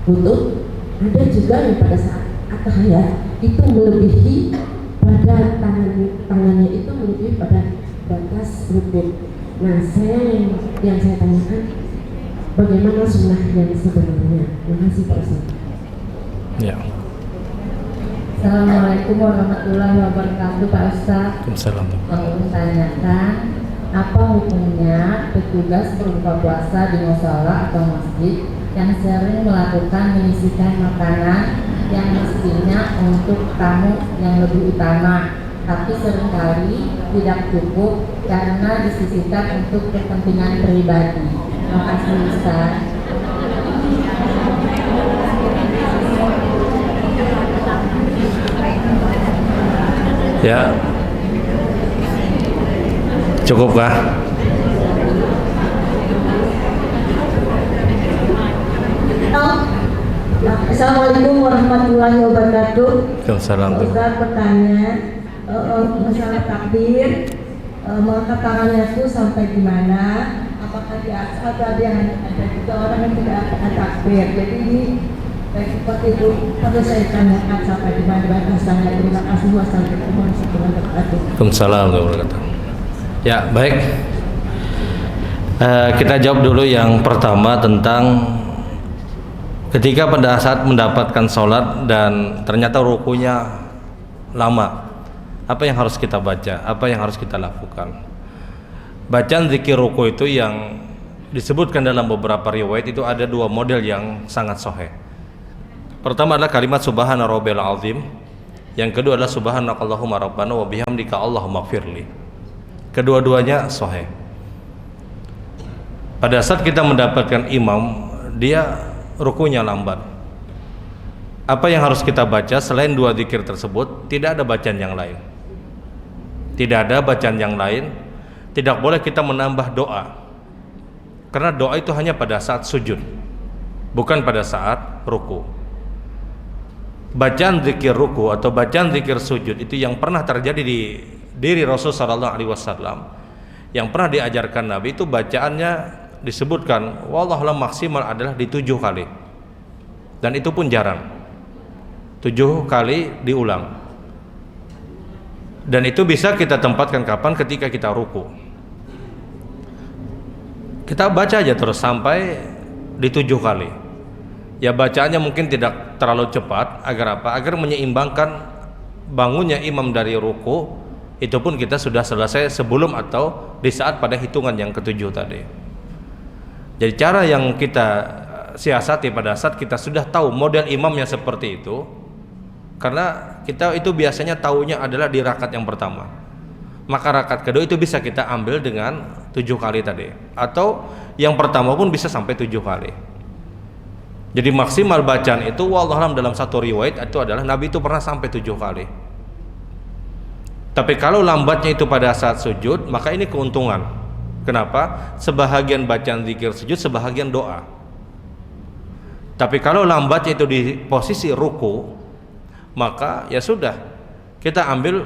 lutut, ada juga yang pada saat at-tahiyat itu melebihi pada tangannya itu melebihi pada batas lutut. Nah, yang saya tanyakan, bagaimana sunnah yang sebenarnya? Terima kasih Pak Ustaz. Ya. Assalamualaikum warahmatullahi wabarakatuh Pak Ustaz. Waalaikumsalam. Mau tanyakan, apa hukumnya petugas berbuka puasa di musala atau masjid yang sering melakukan menyisihkan makanan yang mestinya untuk tamu yang lebih utama, tapi seringkali tidak cukup karena disisihkan untuk kepentingan pribadi. Terima kasih Ustaz. Ya. Cukupkah? Assalamualaikum warahmatullahi wabarakatuh. Waalaikumsalam. Ustaz bertanya masalah takbir, mengangkat tangannya itu sampai di mana? Apakah di atas atau ada juga orang yang tidak akan takbir? Jadi ini seperti itu perlu saya tanyakan sampai di mana batasannya. Terima kasih. Wassalamualaikum warahmatullahi wabarakatuh. Waalaikumsalam warahmatullahi wabarakatuh. Ya, baik. Kita jawab dulu yang pertama tentang ketika pada saat mendapatkan sholat dan ternyata rukunya lama, apa yang harus kita baca, apa yang harus kita lakukan. Bacaan zikir ruku itu yang disebutkan dalam beberapa riwayat itu ada dua model yang sangat sahih. Pertama adalah kalimat subhana rabbil azim, yang kedua adalah subhanakallahumma rabbana wa bihamdika allahumma ighfirli. Kedua-duanya sahih. Pada saat kita mendapatkan imam, dia rukunya lambat, apa yang harus kita baca selain dua zikir tersebut? Tidak ada bacaan yang lain. Tidak ada bacaan yang lain. Tidak boleh kita menambah doa, karena doa itu hanya pada saat sujud, bukan pada saat ruku. Bacaan zikir ruku atau bacaan zikir sujud itu yang pernah terjadi di diri Rasul sallallahu alaihi wasallam, yang pernah diajarkan Nabi, itu bacaannya disebutkan wallahualam maksimal adalah di 7 kali, dan itu pun jarang. 7 kali diulang, dan itu bisa kita tempatkan kapan? Ketika kita ruku, kita baca aja terus sampai di 7 kali. Ya, bacaannya mungkin tidak terlalu cepat, agar apa? Agar menyeimbangkan bangunnya imam dari ruku, itu pun kita sudah selesai sebelum atau di saat pada hitungan yang ke-7 tadi. Jadi cara yang kita siasati pada saat kita sudah tahu model imamnya seperti itu, karena kita itu biasanya tahunya adalah di rakaat yang pertama, maka rakaat kedua itu bisa kita ambil dengan 7 kali tadi, atau yang pertama pun bisa sampai 7 kali. Jadi maksimal bacaan itu wallahualam dalam satu riwayat itu adalah Nabi itu pernah sampai 7 kali. Tapi kalau lambatnya itu pada saat sujud, maka ini keuntungan. Kenapa? Sebahagian bacaan zikir sujud, sebahagian doa. Tapi kalau lambatnya itu di posisi ruku, maka ya sudah, kita ambil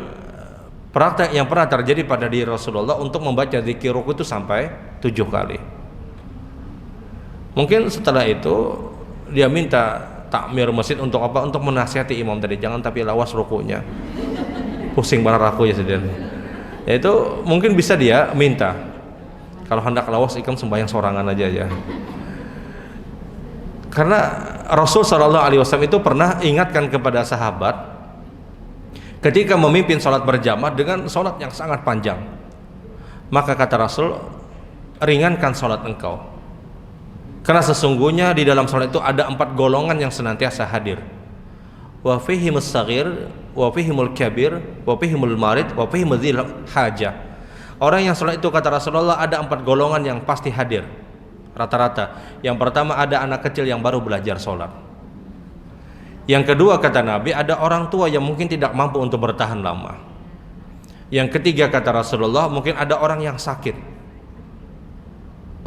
praktek yang pernah terjadi pada diri Rasulullah untuk membaca zikir ruku itu sampai 7 kali. Mungkin setelah itu dia minta takmir masjid untuk apa? Untuk menasihati imam tadi, jangan tapi lawas rukunya, pusing banget aku ya sedih. Ya itu mungkin bisa dia minta, kalau hendak lawas ikam sembahyang sorangan aja ya. Karena Rasul sallallahu alaihi wasallam itu pernah ingatkan kepada sahabat ketika memimpin sholat berjamaah dengan sholat yang sangat panjang, maka kata Rasul, ringankan sholat engkau, karena sesungguhnya di dalam sholat itu ada 4 golongan yang senantiasa hadir. Wa fihimus saghir, wa fihimul kabir, wa fihimul marid, wa fihimul dzil hajah. Orang yang sholat itu kata Rasulullah ada 4 golongan yang pasti hadir rata-rata. Yang pertama ada anak kecil yang baru belajar sholat. Yang kedua kata Nabi ada orang tua yang mungkin tidak mampu untuk bertahan lama. Yang ketiga kata Rasulullah mungkin ada orang yang sakit,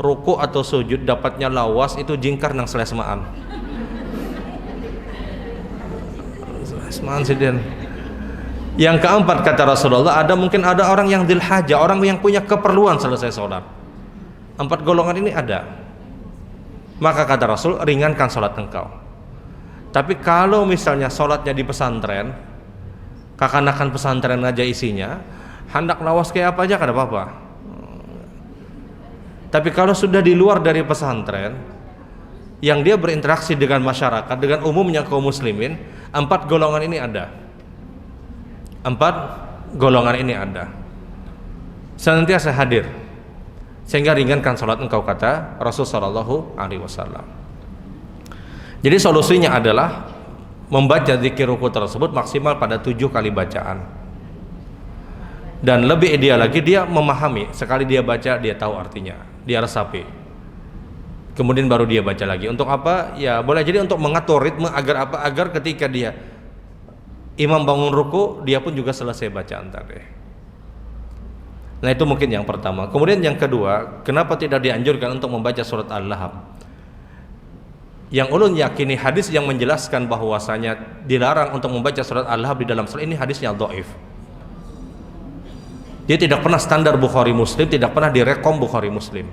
ruku atau sujud dapatnya lawas itu jingkar nang selesmaan. Asmaan sidin. Yang keempat kata Rasulullah, mungkin ada orang yang dzil hajah, orang yang punya keperluan selesai sholat. 4 golongan ini ada. Maka kata Rasul, ringankan sholat engkau. Tapi kalau misalnya sholatnya di pesantren, kakanakan pesantren aja isinya, hendak lawas kayak apa aja kada apa-apa. Tapi kalau sudah di luar dari pesantren, yang dia berinteraksi dengan masyarakat, dengan umumnya kaum muslimin, 4 golongan ini ada. 4 golongan ini ada. Senantiasa hadir, sehingga ringankan sholat engkau kata Rasulullah SAW. Jadi solusinya adalah membaca zikir ruku tersebut maksimal pada 7 kali bacaan. Dan lebih ideal lagi dia memahami, sekali dia baca dia tahu artinya, dia resapi. Kemudian baru dia baca lagi. Untuk apa? Ya boleh jadi untuk mengatur ritme agar apa? Agar ketika dia imam bangun ruku, dia pun juga selesai bacaan tadi. Nah itu mungkin yang pertama. Kemudian yang kedua, kenapa tidak dianjurkan untuk membaca surat Al-Lahab? Yang ulun yakini hadis yang menjelaskan bahwasanya dilarang untuk membaca surat Al-Lahab di dalam salat ini hadisnya dhaif. Dia tidak pernah standar Bukhari Muslim, tidak pernah direkom Bukhari Muslim.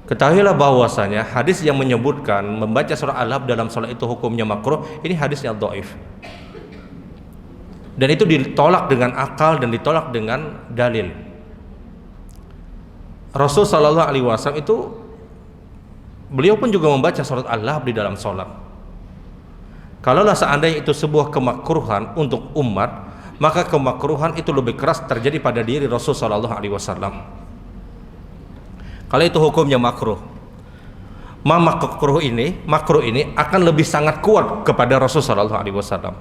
Ketahuilah bahwasanya hadis yang menyebutkan membaca surah Al-Lahab dalam salat itu hukumnya makruh, ini hadisnya dhaif. Dan itu ditolak dengan akal dan ditolak dengan dalil. Rasul sallallahu alaihi wasallam itu beliau pun juga membaca surat Al-Lahab di dalam salat. Kalaulah seandainya itu sebuah kemakruhan untuk umat, maka kemakruhan itu lebih keras terjadi pada diri Rasul sallallahu alaihi wasallam. Kalau itu hukumnya makruh, makruh ini akan lebih sangat kuat kepada Rasul sallallahu alaihi wasallam.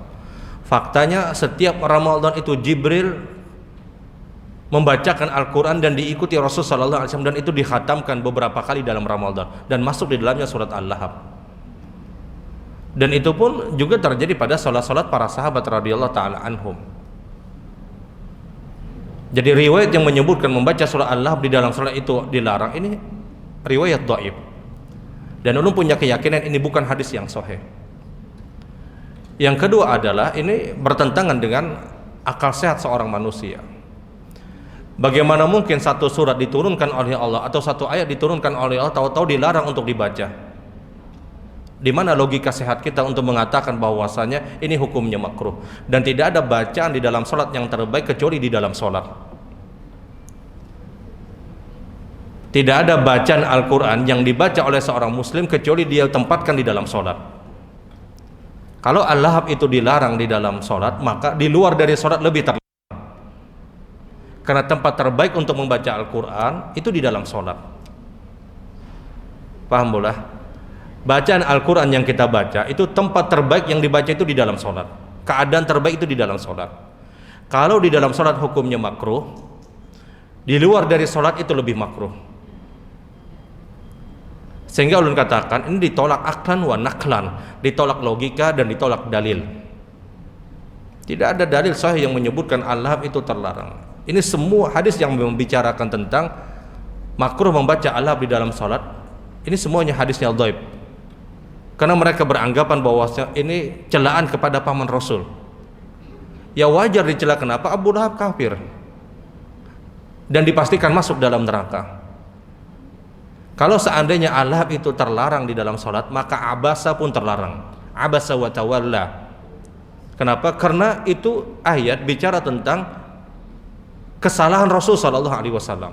Faktanya setiap Ramadan itu Jibril membacakan Al-Quran dan diikuti Rasul sallallahu alaihi wasallam, dan itu dikhatamkan beberapa kali dalam Ramadan dan masuk di dalamnya surat Al-Lahab. Dan itu pun juga terjadi pada salat-salat para sahabat radhiyallahu taala anhum. Jadi riwayat yang menyebutkan membaca surah Al-Lahab di dalam salat itu dilarang, ini riwayat dhaif. Dan ulun punya keyakinan ini bukan hadis yang sahih. Yang kedua adalah ini bertentangan dengan akal sehat seorang manusia. Bagaimana mungkin satu surat diturunkan oleh Allah atau satu ayat diturunkan oleh Allah tahu-tahu dilarang untuk dibaca? Di mana logika sehat kita untuk mengatakan bahwasanya ini hukumnya makruh? Dan tidak ada bacaan di dalam salat yang terbaik kecuali di dalam salat. Tidak ada bacaan Al-Quran yang dibaca oleh seorang muslim kecuali dia tempatkan di dalam salat. Kalau Al-Lahab itu dilarang di dalam salat, maka di luar dari salat lebih terlarang. Karena tempat terbaik untuk membaca Al-Quran itu di dalam salat. Paham bola? Bacaan Al-Quran yang kita baca itu tempat terbaik yang dibaca itu di dalam salat. Keadaan terbaik itu di dalam salat. Kalau di dalam salat hukumnya makruh, di luar dari salat itu lebih makruh. Sehingga ulun katakan ini ditolak aklan wa naklan, ditolak logika dan ditolak dalil. Tidak ada dalil sahih yang menyebutkan Al-Lahab itu terlarang. Ini semua hadis yang membicarakan tentang makruh membaca Al-Lahab di dalam salat, ini semuanya hadisnya dhaif. Karena mereka beranggapan bahwa ini celaan kepada paman Rasul. Ya wajar dicela, kenapa? Abu Lahab kafir dan dipastikan masuk dalam neraka. Kalau seandainya Al-Lahab itu terlarang di dalam salat, maka abasa pun terlarang. Abasa wa tawalla. Kenapa? Karena itu ayat bicara tentang kesalahan Rasul sallallahu alaihi wasallam.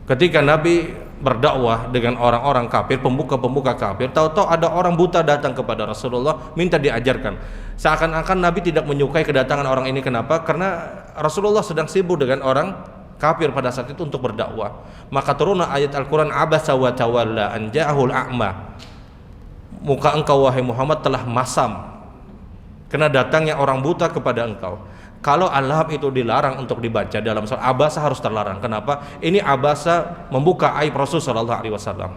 Ketika Nabi berdakwah dengan orang-orang kafir, pembuka-pembuka kafir, tahu-tahu ada orang buta datang kepada Rasulullah minta diajarkan. Seakan-akan Nabi tidak menyukai kedatangan orang ini. Kenapa? Karena Rasulullah sedang sibuk dengan orang kafir pada saat itu untuk berdakwah. Maka turunlah ayat Al-Quran, abasa wa tawalla an ja'ahul a'ma. Muka engkau wahai Muhammad telah masam karena datangnya orang buta kepada engkau. Kalau Al-Lahab itu dilarang untuk dibaca dalam salat, abasa harus terlarang. Kenapa? Ini abasa membuka aib Rasul sallallahu alaihi wasallam.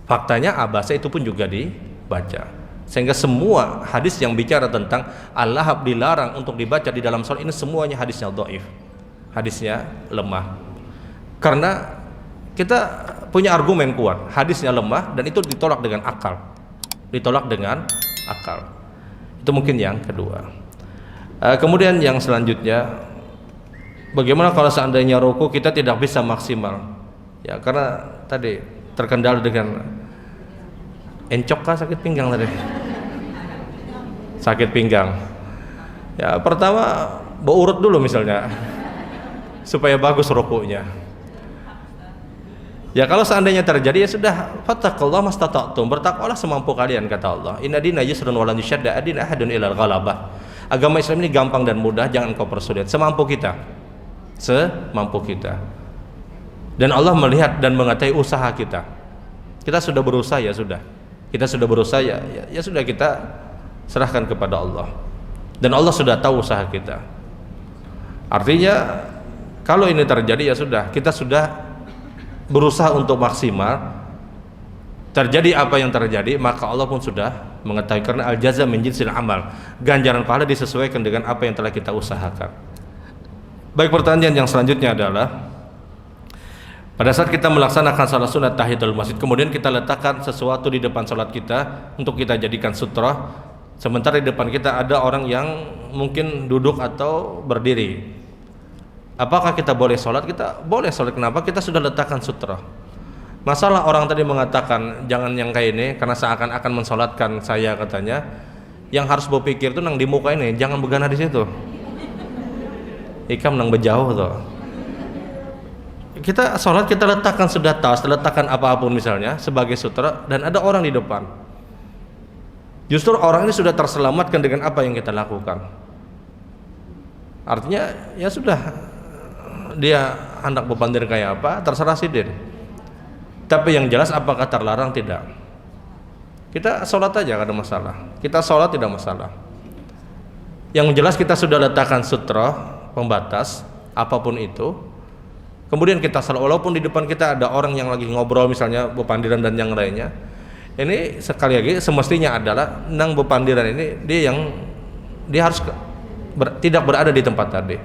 Faktanya abasa itu pun juga dibaca. Sehingga semua hadis yang bicara tentang Al-Lahab dilarang untuk dibaca di dalam salat ini semuanya hadisnya dhaif. Hadisnya lemah. Karena kita punya argumen kuat, hadisnya lemah dan itu ditolak dengan akal. ditolak dengan akal. Itu mungkin yang kedua. Kemudian yang selanjutnya, bagaimana kalau seandainya ruku kita tidak bisa maksimal? Ya karena tadi terkendala dengan encok kah, sakit pinggang tadi? Sakit pinggang. Ya pertama berurut dulu misalnya supaya bagus rukunya. Ya kalau seandainya terjadi ya sudah, fattaqullaha mastata'tum, bertakwalah semampu kalian kata Allah. Inna dina yusrun wa lan yushadda adina ahadun ilal ghalabah. Agama Islam ini gampang dan mudah, jangan kau persulit. Semampu kita. Semampu kita. Dan Allah melihat dan mengetahui usaha kita. Kita sudah berusaha ya sudah. Kita sudah berusaha ya sudah, kita serahkan kepada Allah. Dan Allah sudah tahu usaha kita. Artinya kalau ini terjadi ya sudah, kita sudah berusaha untuk maksimal. Terjadi apa yang terjadi, maka Allah pun sudah mengetahui, karena al-jaza min jinsil amal, ganjaran pahala disesuaikan dengan apa yang telah kita usahakan. Baik, pertanyaan yang selanjutnya adalah, pada saat kita melaksanakan salat sunat tahiyatul masjid, kemudian kita letakkan sesuatu di depan salat kita untuk kita jadikan sutra, sementara di depan kita ada orang yang mungkin duduk atau berdiri. Apakah kita boleh sholat? Kita boleh sholat. Kenapa? Kita sudah letakkan sutra. Masalah orang tadi mengatakan jangan yang kayak ini karena seakan-akan mensolatkan saya, katanya. Yang harus berpikir itu nang di muka ini, jangan begana di situ. Ikam nang berjauh tuh. Kita sholat, kita letakkan sudah tas, letakkan apapun misalnya sebagai sutra, dan ada orang di depan. Justru orang ini sudah terselamatkan dengan apa yang kita lakukan. Artinya ya sudah, dia hendak berpandir kayak apa terserah sidin. Tapi yang jelas apakah terlarang? Tidak. Kita sholat aja gak ada masalah. Kita sholat tidak masalah. Yang jelas kita sudah letakkan sutra pembatas apapun itu. Kemudian kita sholat, walaupun di depan kita ada orang yang lagi ngobrol misalnya berpandiran dan yang lainnya. Ini sekali lagi semestinya adalah nang berpandiran ini dia harus tidak berada di tempat tadi.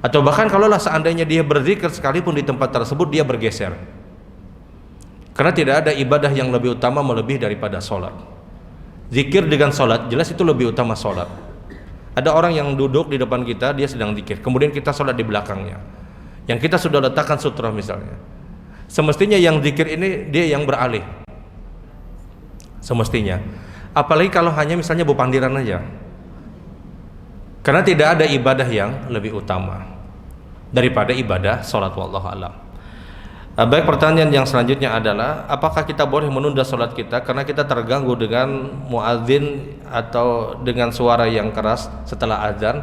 Atau bahkan kalaulah seandainya dia berzikir sekalipun di tempat tersebut, dia bergeser. Karena tidak ada ibadah yang lebih utama melebihi daripada sholat. Zikir dengan sholat jelas itu lebih utama sholat. Ada orang yang duduk di depan kita, dia sedang zikir, kemudian kita sholat di belakangnya, yang kita sudah letakkan sutra misalnya. Semestinya yang zikir ini dia yang beralih, semestinya. Apalagi kalau hanya misalnya berpandiran aja. Karena tidak ada ibadah yang lebih utama daripada ibadah sholat, wallahu a'lam. Baik, pertanyaan yang selanjutnya adalah, apakah kita boleh menunda sholat kita karena kita terganggu dengan muadzin atau dengan suara yang keras setelah azan?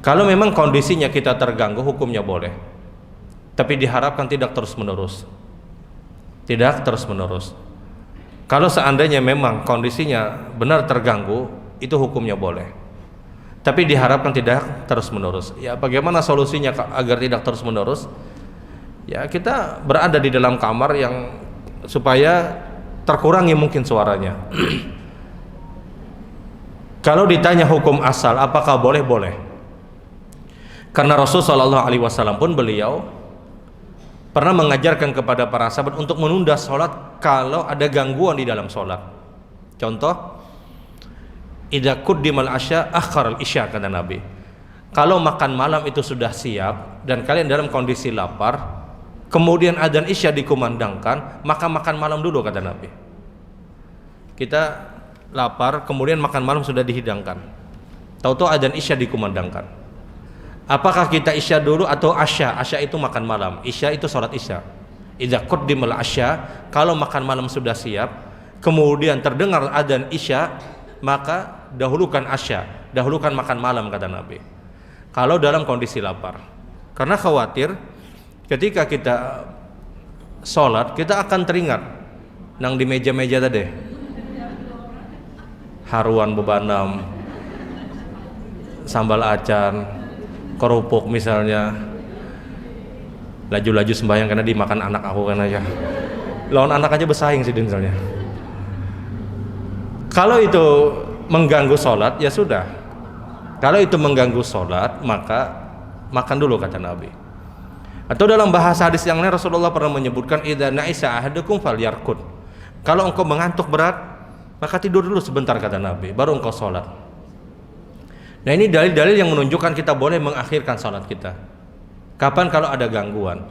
Kalau memang kondisinya kita terganggu, hukumnya boleh, tapi diharapkan tidak terus menerus. Tidak terus menerus. Kalau seandainya memang kondisinya benar terganggu, itu hukumnya boleh, tapi diharapkan tidak terus menerus. Ya bagaimana solusinya agar tidak terus menerus? Ya kita berada di dalam kamar yang supaya terkurangi mungkin suaranya. Kalau ditanya hukum asal apakah boleh? Boleh. Karena Rasulullah SAW pun beliau pernah mengajarkan kepada para sahabat untuk menunda sholat kalau ada gangguan di dalam sholat. Contoh, idza quddimal asya akharal isya, kata Nabi. Kalau makan malam itu sudah siap dan kalian dalam kondisi lapar, kemudian adzan isya dikumandangkan, maka makan malam dulu, kata Nabi. Kita lapar, kemudian makan malam sudah dihidangkan, tahu-tahu adzan isya dikumandangkan. Apakah kita isya dulu atau asya? Asya itu makan malam, isya itu sholat isya. Idza quddimal asya, kalau makan malam sudah siap, kemudian terdengar adzan isya, maka dahulukan asya, dahulukan makan malam, kata Nabi. Kalau dalam kondisi lapar, karena khawatir ketika kita sholat kita akan teringat nang di meja-meja tadi, haruan bebanam, sambal acan, kerupuk misalnya, laju-laju sembahyang karena dimakan anak aku kan aja, lawan anak aja bersaing sih misalnya. Kalau itu mengganggu sholat ya sudah, kalau itu mengganggu sholat maka makan dulu, kata Nabi. Atau dalam bahasa hadis yang lain Rasulullah pernah menyebutkan idza na'isa ahadukum falyarqud, Kalau engkau mengantuk berat, maka tidur dulu sebentar kata Nabi, baru engkau sholat. Nah ini dalil-dalil yang menunjukkan kita boleh mengakhirkan sholat kita. Kapan? Kalau ada gangguan.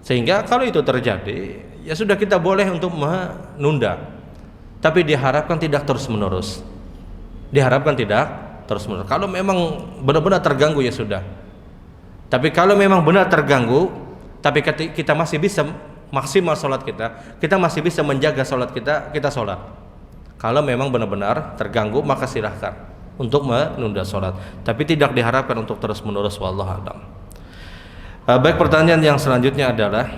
Sehingga kalau itu terjadi, ya sudah kita boleh untuk menunda. Tapi diharapkan tidak terus menerus. Diharapkan tidak terus menerus. Kalau memang benar-benar terganggu ya sudah. Tapi kalau memang benar terganggu, tapi kita masih bisa maksimal sholat kita masih bisa menjaga sholat kita sholat. Kalau memang benar-benar terganggu, maka silahkan untuk menunda sholat. Tapi tidak diharapkan untuk terus menerus. Wallahu a'lam. Baik, pertanyaan yang selanjutnya adalah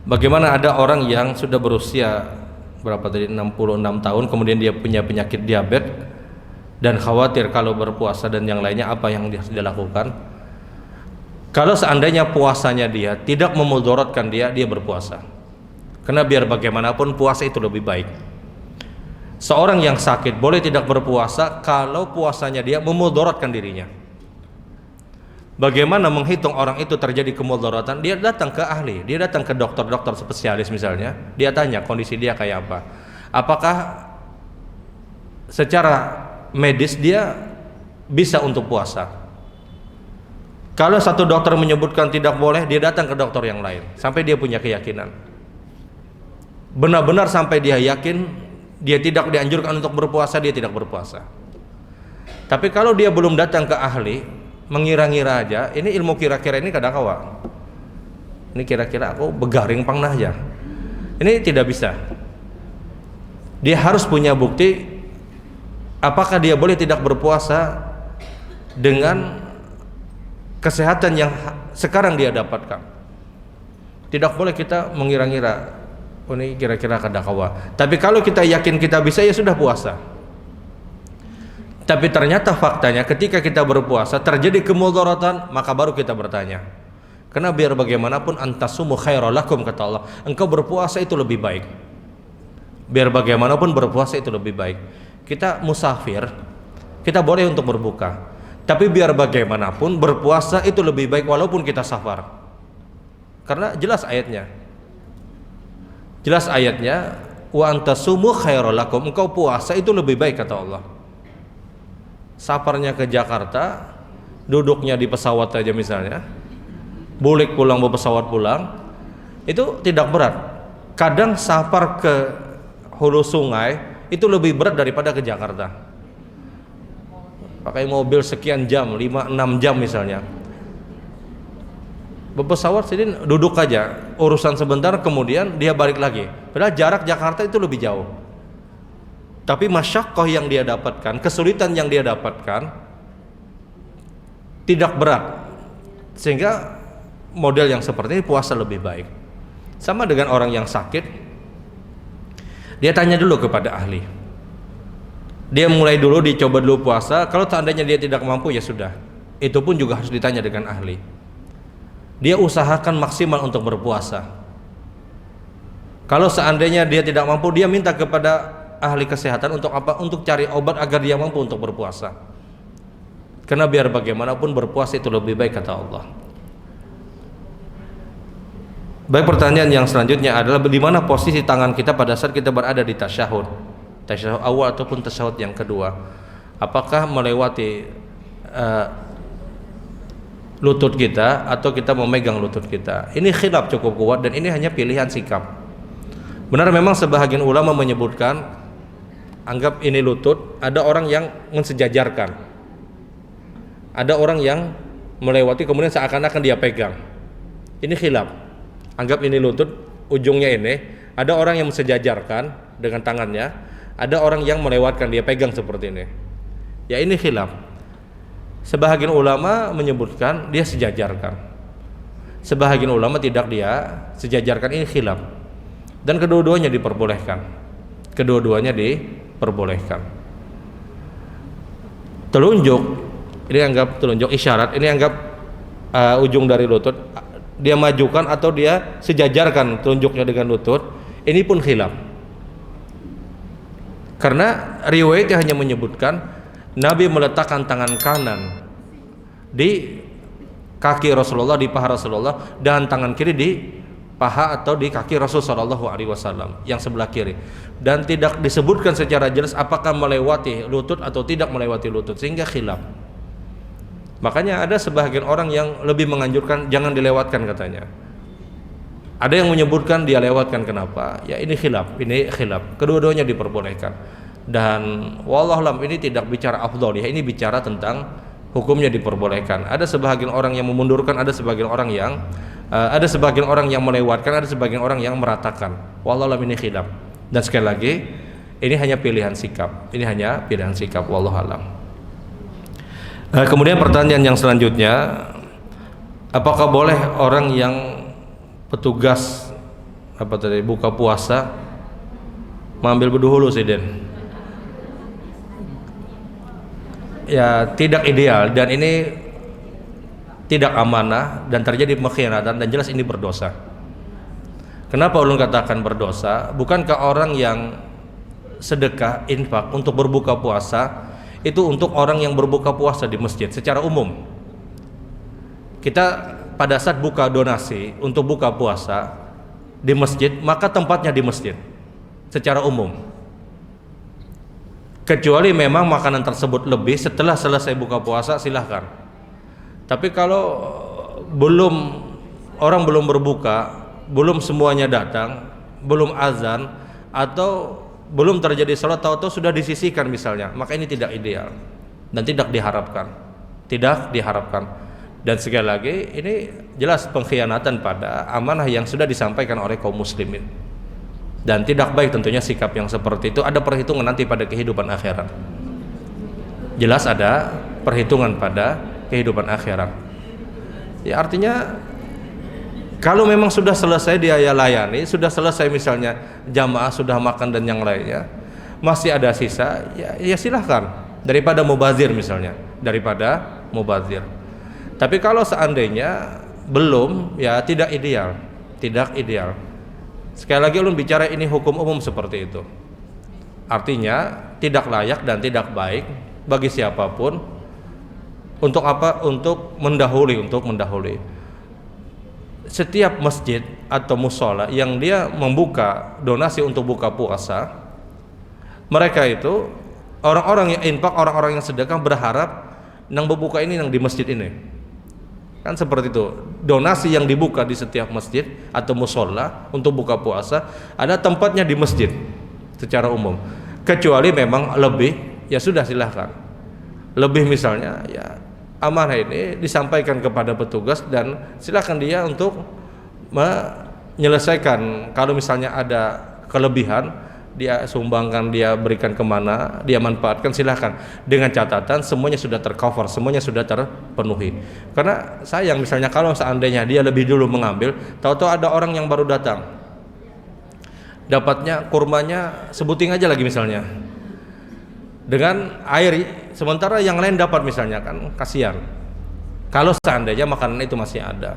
bagaimana ada orang yang sudah berusia berapa tadi 66 tahun, kemudian dia punya penyakit diabetes dan khawatir kalau berpuasa dan yang lainnya, apa yang dia lakukan? Kalau seandainya puasanya dia tidak memudaratkan dia berpuasa. Karena biar bagaimanapun puasa itu lebih baik. Seorang yang sakit boleh tidak berpuasa kalau puasanya dia memudaratkan dirinya. Bagaimana menghitung orang itu terjadi kemudaratan? Dia datang ke ahli, dia datang ke dokter spesialis misalnya, dia tanya kondisi dia kayak apa. Apakah secara medis dia bisa untuk puasa? Kalau satu dokter menyebutkan tidak boleh, dia datang ke dokter yang lain sampai dia punya keyakinan. Benar-benar sampai dia yakin dia tidak dianjurkan untuk berpuasa, dia tidak berpuasa. Tapi kalau dia belum datang ke ahli, mengira-ngira aja, ini ilmu kira-kira ini kadang kawa. Ini kira-kira aku begaring pangnah aja. Ini tidak bisa. Dia harus punya bukti apakah dia boleh tidak berpuasa dengan kesehatan yang sekarang dia dapatkan. Tidak boleh kita mengira-ngira, oh ini kira-kira kada kawa. Tapi kalau kita yakin kita bisa, ya sudah puasa. Tapi ternyata faktanya ketika kita berpuasa terjadi kemudaratan, maka baru kita bertanya. Karena biar bagaimanapun antasumu khairul lakum, kata Allah, engkau berpuasa itu lebih baik. Biar bagaimanapun berpuasa itu lebih baik. Kita musafir, kita boleh untuk berbuka. Tapi biar bagaimanapun berpuasa itu lebih baik walaupun kita safar. Karena jelas ayatnya. Jelas ayatnya, wa antasumu khairul lakum, engkau puasa itu lebih baik kata Allah. Safarnya ke Jakarta, duduknya di pesawat aja misalnya, bulik pulang pesawat pulang, itu tidak berat. Kadang safar ke hulu sungai itu lebih berat daripada ke Jakarta. Pakai mobil sekian jam, 5-6 jam misalnya. Pesawat sini duduk aja, urusan sebentar kemudian dia balik lagi. Padahal jarak Jakarta itu lebih jauh. Tapi masyaqqah yang dia dapatkan, kesulitan yang dia dapatkan tidak berat. Sehingga model yang seperti ini puasa lebih baik. Sama dengan orang yang sakit, dia tanya dulu kepada ahli. Dia mulai dulu, dicoba dulu puasa. Kalau seandainya dia tidak mampu, ya sudah. Itu pun juga harus ditanya dengan ahli. Dia usahakan maksimal untuk berpuasa. Kalau seandainya dia tidak mampu, dia minta kepada ahli kesehatan untuk apa? Untuk cari obat agar dia mampu untuk berpuasa. Karena biar bagaimanapun berpuasa itu lebih baik kata Allah. Baik, pertanyaan yang selanjutnya adalah di mana posisi tangan kita pada saat kita berada di tasyahud awal ataupun tasyahud yang kedua. Apakah melewati lutut kita atau kita memegang lutut kita? Ini khilaf cukup kuat dan ini hanya pilihan sikap. Benar memang sebahagian ulama menyebutkan anggap ini lutut, ada orang yang mensejajarkan, ada orang yang melewati kemudian seakan-akan dia pegang. Ini khilaf. Anggap ini lutut, ujungnya ini, ada orang yang mensejajarkan dengan tangannya, ada orang yang melewatkan, dia pegang seperti ini. Ya ini khilaf. Sebahagian ulama menyebutkan dia sejajarkan, sebahagian ulama tidak dia sejajarkan. Ini khilaf. Dan kedua-duanya diperbolehkan. Kedua-duanya diperbolehkan. Telunjuk, ini anggap telunjuk isyarat, ini anggap ujung dari lutut, dia majukan atau dia sejajarkan telunjuknya dengan lutut, ini pun khilaf. Karena riwayatnya hanya menyebutkan Nabi meletakkan tangan kanan di kaki Rasulullah, di paha Rasulullah, dan tangan kiri di paha atau di kaki Rasul Shallallahu Alaihi Wasallam yang sebelah kiri, dan tidak disebutkan secara jelas apakah melewati lutut atau tidak melewati lutut, sehingga khilaf. Makanya ada sebagian orang yang lebih menganjurkan jangan dilewatkan katanya. Ada yang menyebutkan dia lewatkan, kenapa? Ya ini khilaf. Kedua-duanya diperbolehkan. Dan wallahualam ini tidak bicara afdol ya, ini bicara tentang hukumnya diperbolehkan. Ada sebagian orang yang memundurkan, ada sebagian orang yang melewatkan, ada sebagian orang yang meratakan. Wallahualam ini khilaf. Dan sekali lagi ini hanya pilihan sikap. Wallahualam. Kemudian pertanyaan yang selanjutnya, apakah boleh orang yang petugas buka puasa mengambil wudu hulu sih, Den? Ya tidak ideal, dan ini tidak amanah dan terjadi pengkhianatan, dan jelas ini berdosa. Kenapa ulun katakan berdosa? Bukankah orang yang sedekah, infak untuk berbuka puasa itu untuk orang yang berbuka puasa di masjid secara umum? Kita pada saat buka donasi untuk buka puasa di masjid, maka tempatnya di masjid secara umum, kecuali memang makanan tersebut lebih setelah selesai buka puasa, silahkan. Tapi kalau orang belum berbuka, belum semuanya datang, belum azan, atau belum terjadi sholat, tahu-tahu sudah disisihkan misalnya, maka ini tidak ideal dan tidak diharapkan. Dan sekali lagi ini jelas pengkhianatan pada amanah yang sudah disampaikan oleh kaum muslimin, dan tidak baik tentunya sikap yang seperti itu. Ada perhitungan nanti pada kehidupan akhirat, jelas ada perhitungan pada kehidupan akhirat. Ya artinya kalau memang sudah selesai dia layani, sudah selesai misalnya jamaah sudah makan dan yang lainnya, masih ada sisa, ya silahkan, daripada mubazir misalnya, Tapi kalau seandainya belum, ya tidak ideal. Sekali lagi ulun bicara ini hukum umum seperti itu. Artinya tidak layak dan tidak baik bagi siapapun untuk apa? Untuk mendahului. Setiap masjid atau musola yang dia membuka donasi untuk buka puasa, mereka itu orang-orang yang infak, orang-orang yang sedekah berharap nang berbuka ini nang di masjid ini, kan seperti itu. Donasi yang dibuka di setiap masjid atau musola untuk buka puasa ada tempatnya di masjid secara umum, kecuali memang lebih, ya sudah silahkan. Lebih misalnya ya amanah ini disampaikan kepada petugas dan silakan dia untuk menyelesaikan. Kalau misalnya ada kelebihan, dia sumbangkan, dia berikan kemana, dia manfaatkan, silahkan, dengan catatan semuanya sudah tercover, semuanya sudah terpenuhi. Karena sayang misalnya kalau seandainya dia lebih dulu mengambil, tahu-tahu ada orang yang baru datang, dapatnya kurmanya sebuting aja lagi misalnya dengan air, sementara yang lain dapat misalnya, kan kasihan kalau seandainya makanan itu masih ada.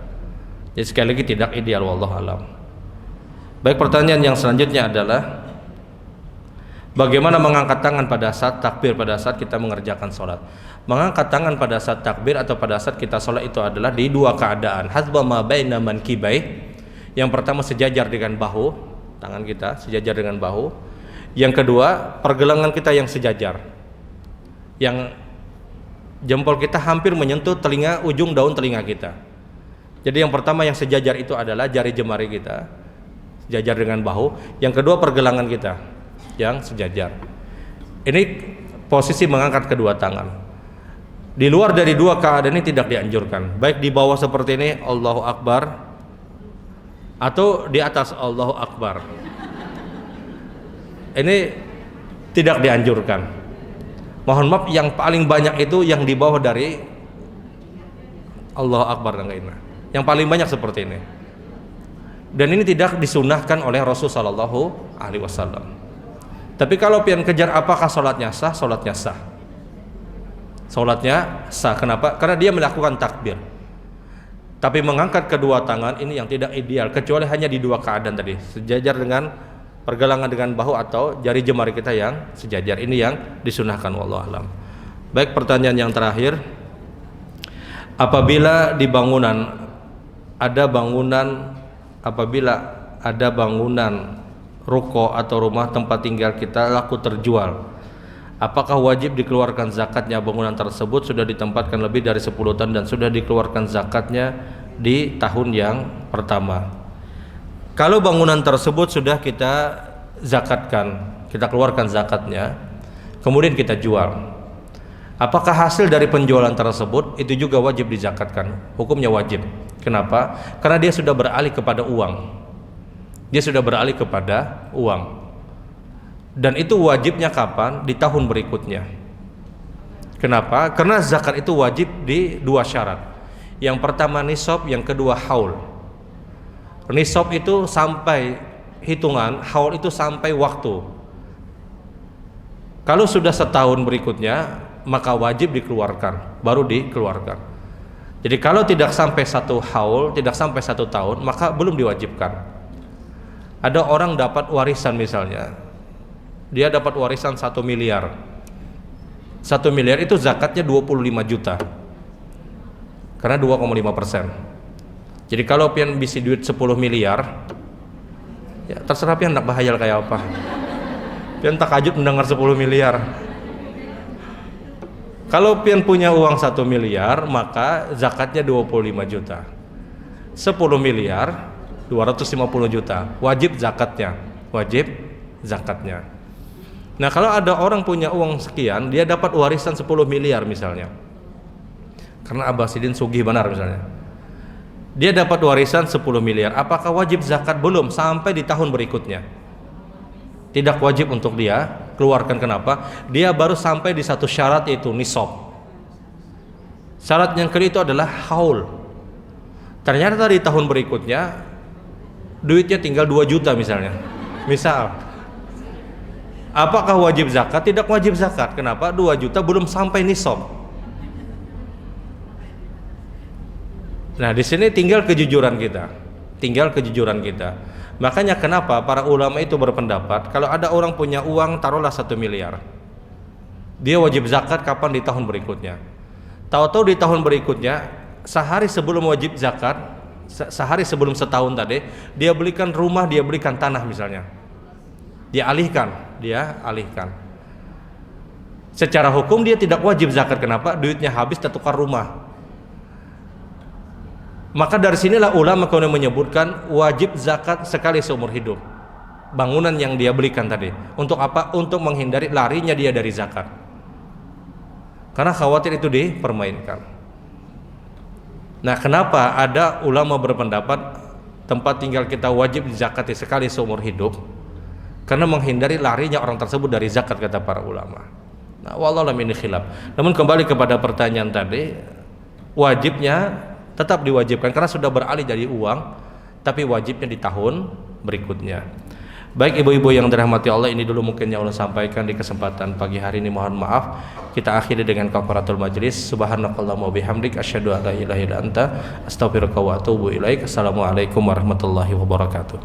Jadi sekali lagi tidak ideal, wallahu alam. Baik, pertanyaan yang selanjutnya adalah bagaimana mengangkat tangan pada saat takbir, pada saat kita mengerjakan sholat. Mengangkat tangan pada saat takbir atau pada saat kita sholat itu adalah di dua keadaan. Hasba ma baina mankibai, yang pertama sejajar dengan bahu, tangan kita sejajar dengan bahu. Yang kedua, pergelangan kita yang sejajar, yang jempol kita hampir menyentuh telinga, ujung daun telinga kita. Jadi yang pertama yang sejajar itu adalah jari jemari kita sejajar dengan bahu. Yang kedua, pergelangan kita yang sejajar. Ini posisi mengangkat kedua tangan. Di luar dari dua keadaan ini tidak dianjurkan, baik di bawah seperti ini Allahu Akbar atau di atas Allahu Akbar. Ini tidak dianjurkan. Mohon maaf, yang paling banyak itu yang di bawah dari Allahu Akbar dan lainnya. Yang paling banyak seperti ini. Dan ini tidak disunahkan oleh Rasul Sallallahu Alaihi Wasallam. Tapi kalau pian kejar apakah sholatnya sah? Sholatnya sah. Sholatnya sah. Kenapa? Karena dia melakukan takbir. Tapi mengangkat kedua tangan ini yang tidak ideal, kecuali hanya di dua keadaan tadi, sejajar dengan pergelangan dengan bahu atau jari jemari kita yang sejajar. Ini yang disunahkan, wallahu alam. Baik, pertanyaan yang terakhir, apabila di bangunan ada bangunan apabila ada bangunan ruko atau rumah tempat tinggal kita laku terjual, apakah wajib dikeluarkan zakatnya? Bangunan tersebut sudah ditempatkan lebih dari 10 tahun dan sudah dikeluarkan zakatnya di tahun yang pertama. Kalau bangunan tersebut sudah kita zakatkan, kita keluarkan zakatnya, kemudian kita jual, apakah hasil dari penjualan tersebut itu juga wajib dizakatkan? Hukumnya wajib. Kenapa? Karena dia sudah beralih kepada uang. Dia sudah beralih kepada uang. Dan itu wajibnya kapan? Di tahun berikutnya. Kenapa? Karena zakat itu wajib di 2 syarat. Yang pertama nisab, yang kedua haul. Nisab itu sampai hitungan, haul itu sampai waktu. Kalau sudah setahun berikutnya, maka wajib dikeluarkan, baru dikeluarkan. Jadi kalau tidak sampai 1 haul, tidak sampai 1 tahun, maka belum diwajibkan. Ada orang dapat warisan misalnya, dia dapat warisan 1 miliar. 1 miliar itu zakatnya 25 juta. Karena 2,5%. Jadi kalau pian bisi duit 10 miliar, ya terserah pian nak bahayal kayak apa. Pian takajub mendengar 10 miliar. Kalau pian punya uang 1 miliar, maka zakatnya 25 juta. 10 miliar 250 juta, wajib zakatnya. Wajib zakatnya. Nah, kalau ada orang punya uang sekian, dia dapat warisan 10 miliar misalnya. Karena Abah Sidin sugih benar misalnya. Dia dapat warisan 10 miliar, apakah wajib zakat? Belum, sampai di tahun berikutnya. Tidak wajib untuk dia keluarkan. Kenapa? Dia baru sampai di 1 syarat, yaitu nisab. Syarat yang kedua itu adalah haul. Ternyata di tahun berikutnya duitnya tinggal 2 juta misalnya. Misal, apakah wajib zakat? Tidak wajib zakat. Kenapa? 2 juta belum sampai nisab. Nah, di sini tinggal kejujuran kita. Tinggal kejujuran kita. Makanya kenapa para ulama itu berpendapat kalau ada orang punya uang taruhlah 1 miliar, dia wajib zakat kapan? Di tahun berikutnya. Tahu-tahu di tahun berikutnya, sehari sebelum wajib zakat, sehari sebelum setahun tadi, dia belikan rumah, dia belikan tanah misalnya, dia alihkan. Secara hukum dia tidak wajib zakat. Kenapa? Duitnya habis tertukar rumah. Maka dari sinilah ulama kemudian menyebutkan wajib zakat sekali seumur hidup bangunan yang dia belikan tadi. Untuk apa? Untuk menghindari larinya dia dari zakat, karena khawatir itu dipermainkan. Nah, kenapa ada ulama berpendapat tempat tinggal kita wajib dizakati sekali seumur hidup? Karena menghindari larinya orang tersebut dari zakat, kata para ulama. Nah, wallahu a'lam ini khilaf. Namun kembali kepada pertanyaan tadi, wajibnya tetap diwajibkan karena sudah beralih dari uang, tapi wajibnya di tahun berikutnya. Baik ibu-ibu yang dirahmati Allah, ini dulu mungkin yang Allah sampaikan di kesempatan pagi hari ini. Mohon maaf. Kita akhiri dengan kafaratul majlis. Subhanakallahumma wabihamdik, asyhadu an la ilaha illa anta, astaghfiruka wa atubu ilaik. Assalamualaikum warahmatullahi wabarakatuh.